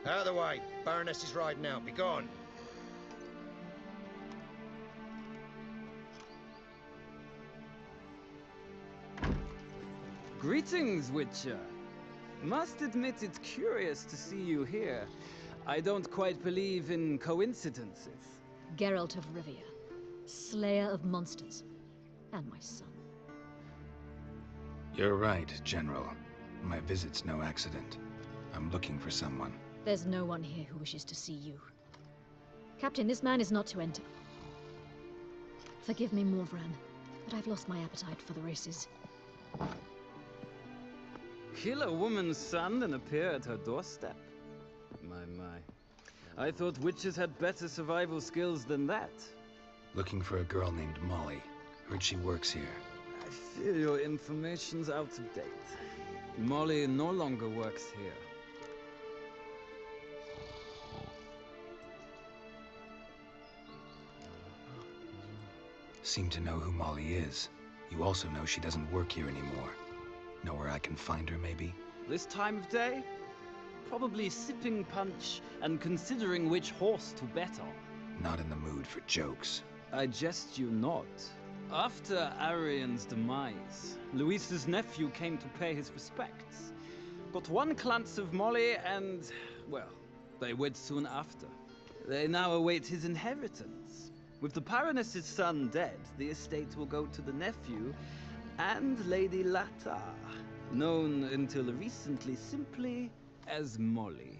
Out of the way. Baroness is riding out. Be gone. Greetings, Witcher. Must admit it's curious to see you here. I don't quite believe in coincidences. Geralt of Rivia, slayer of monsters, and my son. You're right, General. My visit's no accident. I'm looking for someone. There's no one here who wishes to see you. Captain, this man is not to enter. Forgive me, Morvran, but I've lost my appetite for the races. Kill a woman's son and appear at her doorstep? My. I thought witches had better survival skills than that. Looking for a girl named Molly. Heard she works here. I fear your information's out of date. Molly no longer works here. Seem to know who Molly is. You also know she doesn't work here anymore. Know where I can find her, maybe? This time of day? Probably sipping punch and considering which horse to bet on. Not in the mood for jokes. I jest you not. After Arian's demise, Luis's nephew came to pay his respects. Got one glance of Molly and, well, they wed soon after. They now await his inheritance. With the Baroness's son dead, the estate will go to the nephew and Lady Latar, known until recently simply as Molly.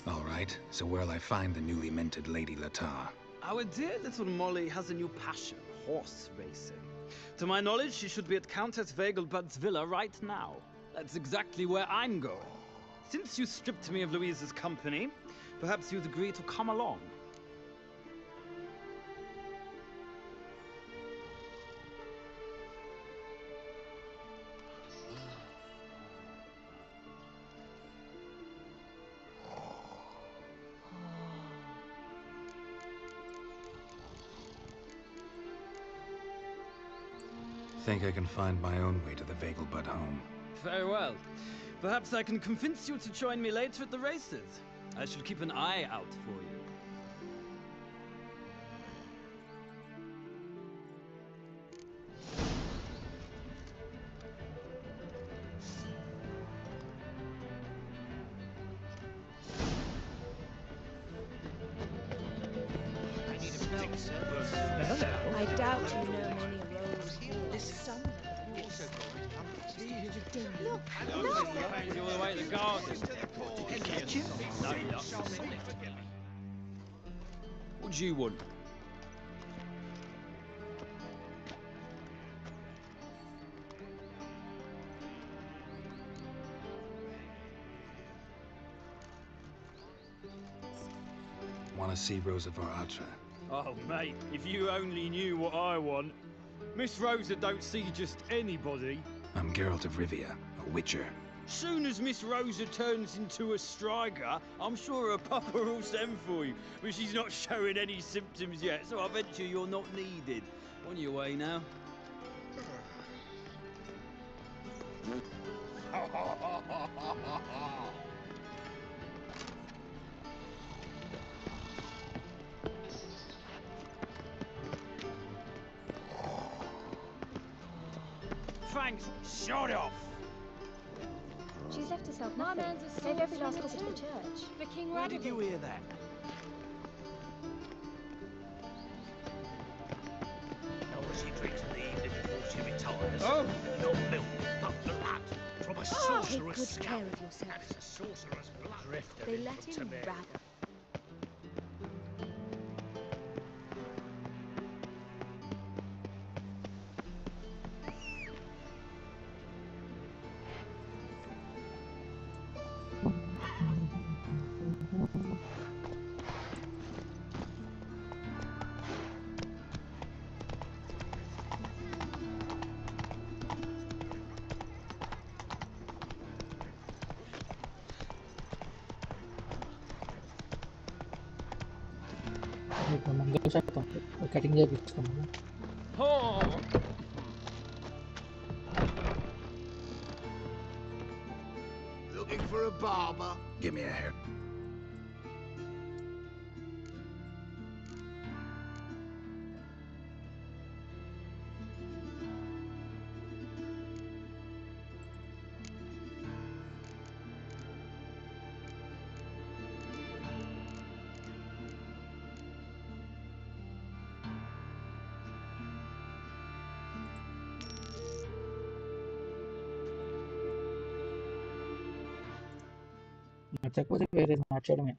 All right, so where'll I find the newly minted Lady Latar? Our dear little Molly has a new passion, horse racing. To my knowledge, she should be at Countess Vegelbud's villa right now. That's exactly where I'm going. Since you stripped me of Louise's company, perhaps you'd agree to come along. Think I can find my own way to the Vegelbud home. Very well. Perhaps I can convince you to join me later at the races. I shall keep an eye out for you. I doubt you know many roads here. Some look, Thank you all the way to the garden. No, not. What do you want? Want to see Rosa Varatra? Oh, mate, if you only knew what I want. Miss Rosa don't see just anybody. I'm Geralt of Rivia, a witcher. Soon as Miss Rosa turns into a striker, I'm sure her papa will send for you. But she's not showing any symptoms yet, so I venture you're not needed. On your way now. Thanks, shut off! she's left herself My nothing. man's a Gave every last swordsman copper to the too. church. For King Where Radeon. did you hear that? Oh, she drinks in the evening before she retires. Oh! Not milk, but blood. From a Take sorcerer's good scalp. care of yourself. That is a sorcerer's blood. Drifter They in let from him Temeri. rather. ఇప్పుడు మంగళ shop cutting చేయించుకున్నాను. Oh! Looking for a barber? Give me a hair. నచ్చకపోతే వేరే మార్చడమే.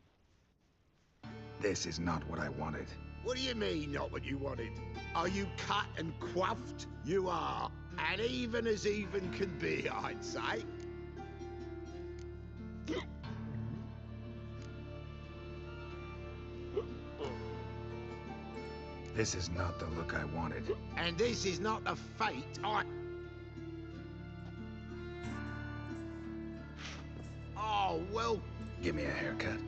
This is not what I wanted. What do you mean, not what you wanted? Are you cut and quaffed? You are. And even as even can be, I'd say. This is not the look I wanted. And this is not the fate I... Oh, well... Give me a haircut.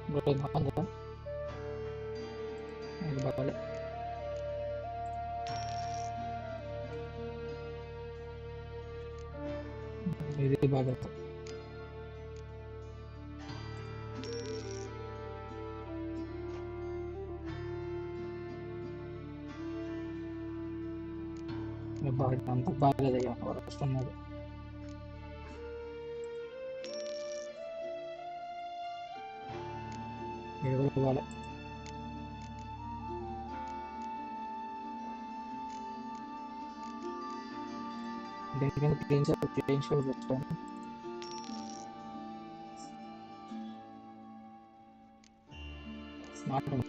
Boleh makan kan? Ayo balik. Ini balik. Balik nanti balik ya orang semua. Ini balik. Then you can change your weapon. Smart one.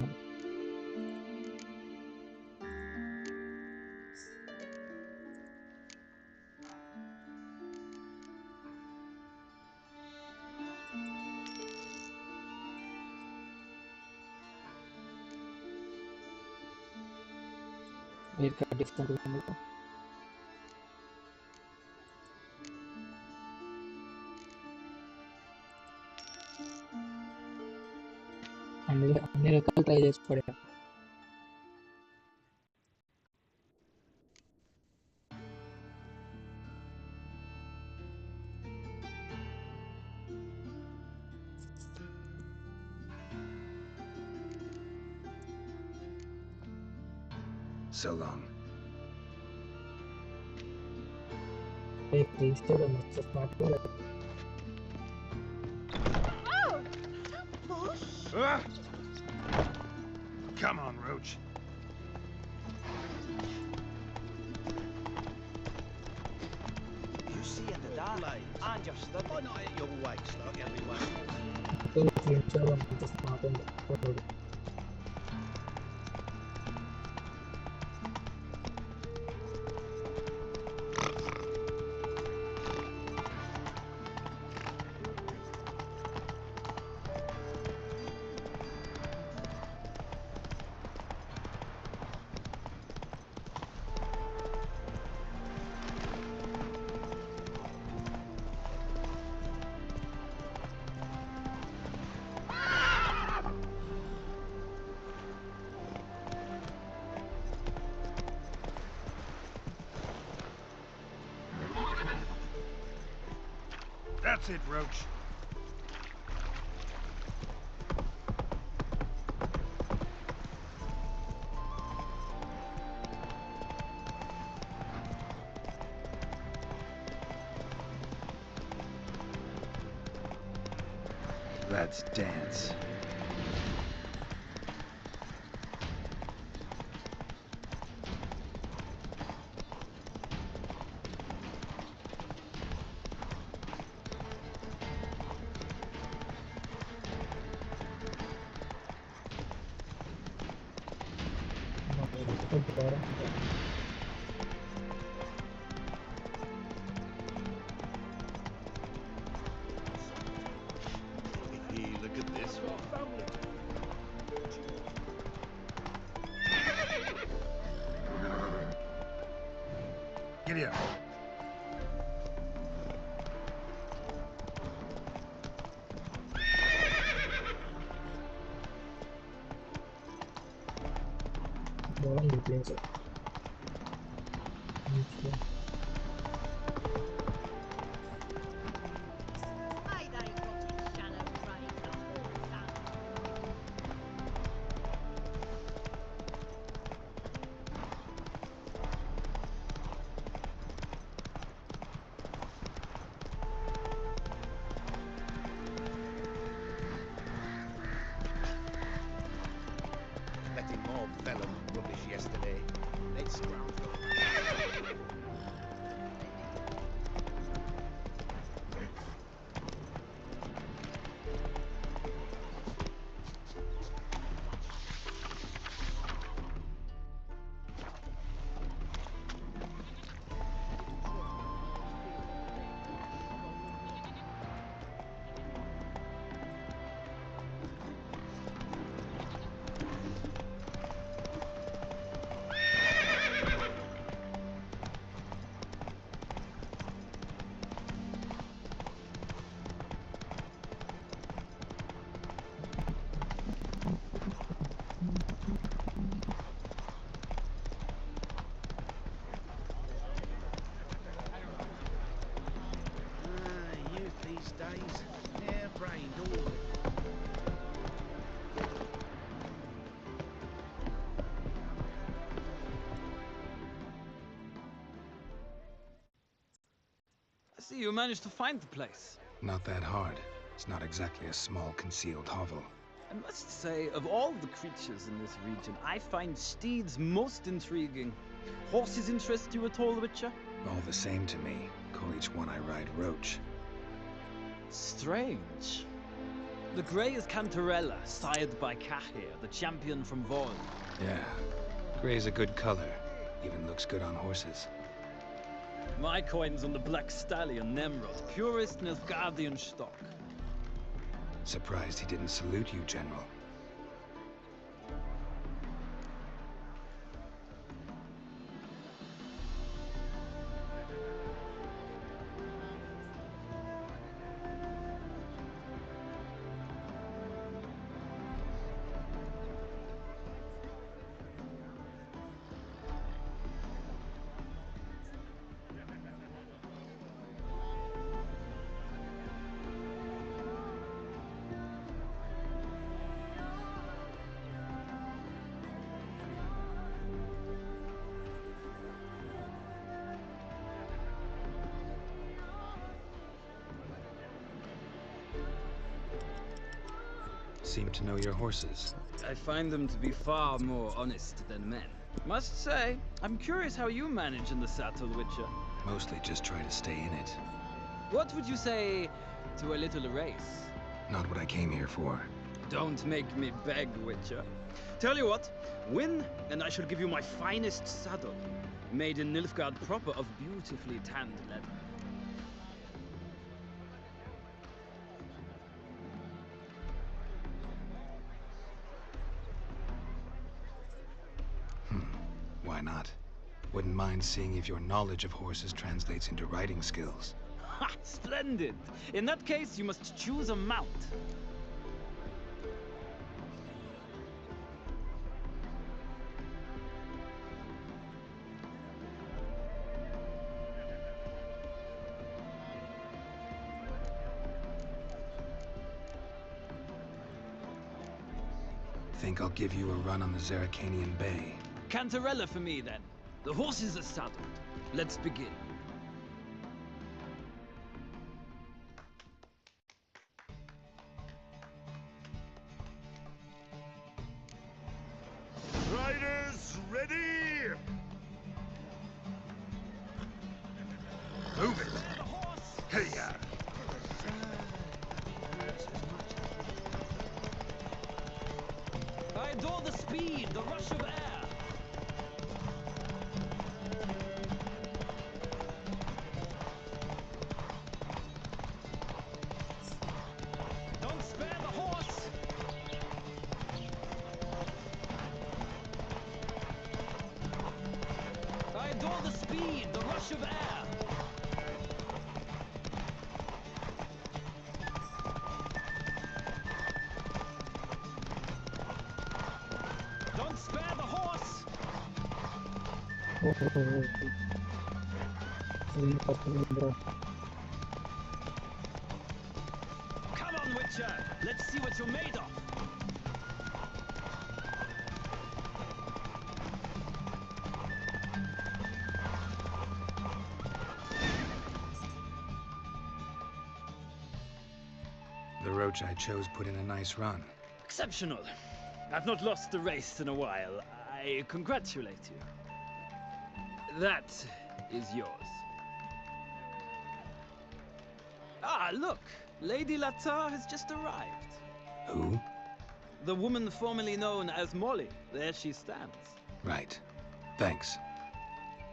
Air cut discount dulu. అన్ని రకాలు try చేసి పడా. So long. Hey, please tell them it's just not good. Come on, Roach. You see in the dark, and you're stuck. Why not hit your weights like everyone else? Tell them it's just not good. That's it, Roach. Let's dance. Hey, look at this one. Giddy up. Boleh replace it. Expecting more vellum rubbish yesterday. Let's scrounge. I see you managed to find the place. Not that hard. It's not exactly a small, concealed hovel. I must say, of all the creatures in this region, I find steeds most intriguing. Horses interest you at all, Witcher? All the same to me. Call each one I ride Roach. Strange. The grey is Cantarella, sired by Cahir, the champion from Vorn. Yeah. Gray's a good color. Even looks good on horses. My coin's on the Black Stallion, Nemrod, purest Nilfgaardian stock. Surprised he didn't salute you, General. Seem to know your horses. I find them to be far more honest than men. Must say, I'm curious how you manage in the saddle, Witcher. Mostly just try to stay in it. What would you say to a little race? Not what I came here for. Don't make me beg, Witcher. Tell you what, win, and I shall give you my finest saddle. Made in Nilfgaard proper of beautifully tanned leather. Why not? Wouldn't mind seeing if your knowledge of horses translates into riding skills. Ha! Splendid! In that case, you must choose a mount. Think I'll give you a run on the Zeracanian Bay. Cantarella for me, then. The horses are saddled. Let's begin. Riders, ready! Move it! Hey, I adore the speed, the rush of air. Don't spare the horse. I adore the speed, the rush of air. Don't spare the horse! Come on, Witcher! Let's see what you're made of! The Roach I chose put in a nice run. Exceptional. I've not lost a race in a while. I congratulate you. That is yours. Ah, look! Lady Latar has just arrived. Who? The woman formerly known as Molly. There she stands. Right. Thanks.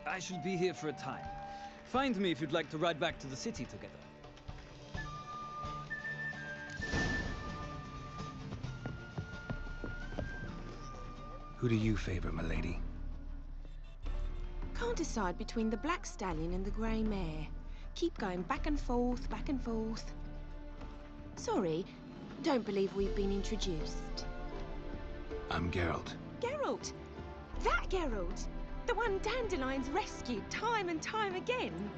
I shall be here for a time. Find me if you'd like to ride back to the city together. Who do you favor, milady? Can't decide between the Black Stallion and the Grey Mare. Keep going back and forth, back and forth. Sorry, don't believe we've been introduced. I'm Geralt. Geralt! That Geralt! The one Dandelion's rescued time and time again.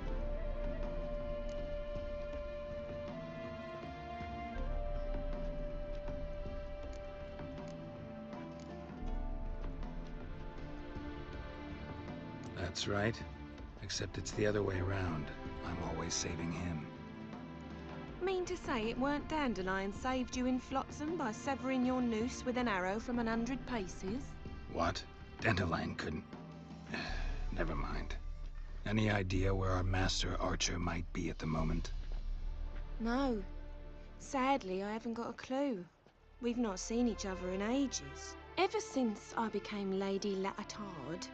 That's right. Except it's the other way around. I'm always saving him. Mean to say it weren't Dandelion saved you in Flotsam by severing your noose with an arrow from 100 paces? What? Dandelion couldn't... Never mind. Any idea where our master archer might be at the moment? No. Sadly, I haven't got a clue. We've not seen each other in ages. Ever since I became Lady Latard,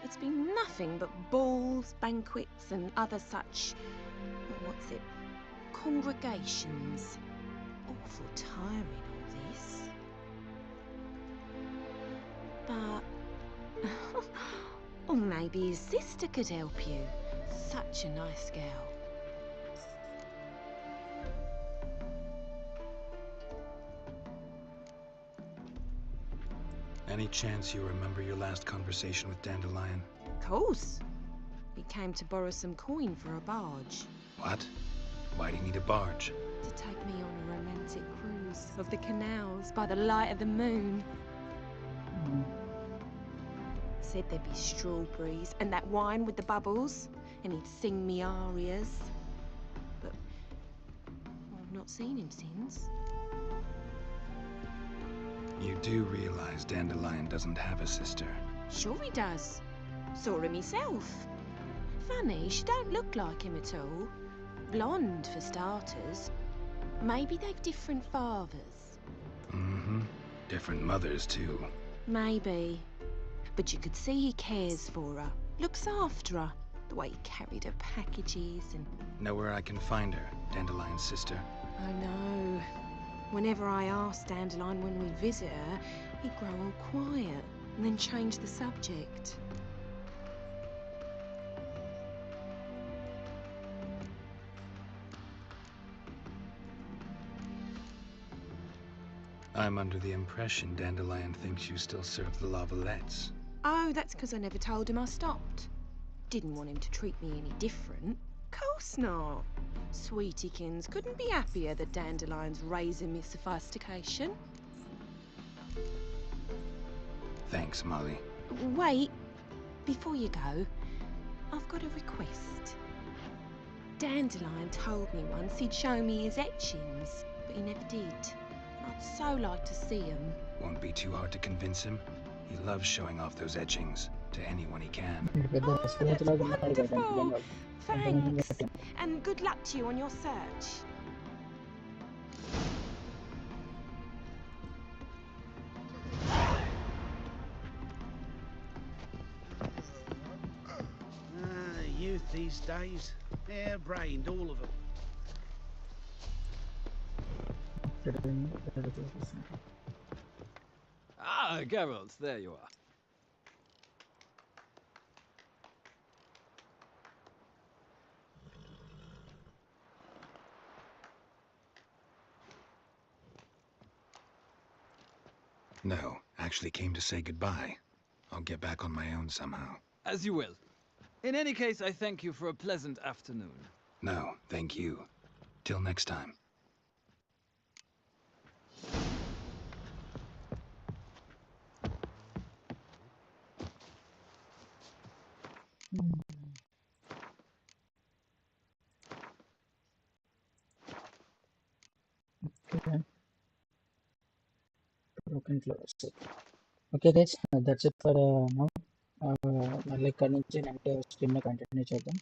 it's been nothing but balls, banquets, and other such... what's it? Congregations. Awful tiring, all this. But... or maybe his sister could help you. Such a nice girl. Any chance you remember your last conversation with Dandelion? Of course. He came to borrow some coin for a barge. What? Why do you need a barge? To take me on a romantic cruise of the canals by the light of the moon. Said there'd be strawberries and that wine with the bubbles, and he'd sing me arias. But I've not seen him since. You do realize Dandelion doesn't have a sister? Sure he does. Saw him myself. Funny, she don't look like him at all. Blonde, for starters. Maybe they've different fathers. Mm-hmm. Different mothers, too. Maybe. But you could see he cares for her. Looks after her. The way he carried her packages and... Know where I can find her, Dandelion's sister? I know. Whenever I asked Dandelion when we'd visit her, he'd grow all quiet and then change the subject. I'm under the impression Dandelion thinks you still serve the Lavalettes. Oh, that's because I never told him I stopped. Didn't want him to treat me any different. Course not. Sweetiekins couldn't be happier that Dandelion's raising me sophistication. Thanks, Molly. Wait, before you go, I've got a request. Dandelion told me once he'd show me his etchings, but he never did. I'd so like to see them. Won't be too hard to convince him. He loves showing off those etchings to anyone he can. Oh, that's wonderful! Thanks, and good luck to you on your search. Youth these days, hair-brained, all of them. Ah, Geralt, there you are. No, actually came to say goodbye. I'll get back on my own somehow. As you will. In any case, I thank you for a pleasant afternoon. No, thank you. Till next time. Okay. Broken floors. Okay guys, that's it for now. మళ్ళీ ఇక్కడ నుంచి night స్ట్రీమ్లో continue చేద్దాం.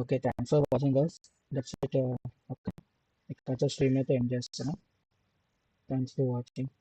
Okay, thanks for watching guys. That's it. Okay, ఇక్కడ stream అయితే end చేస్తున్నాం. Thanks for watching.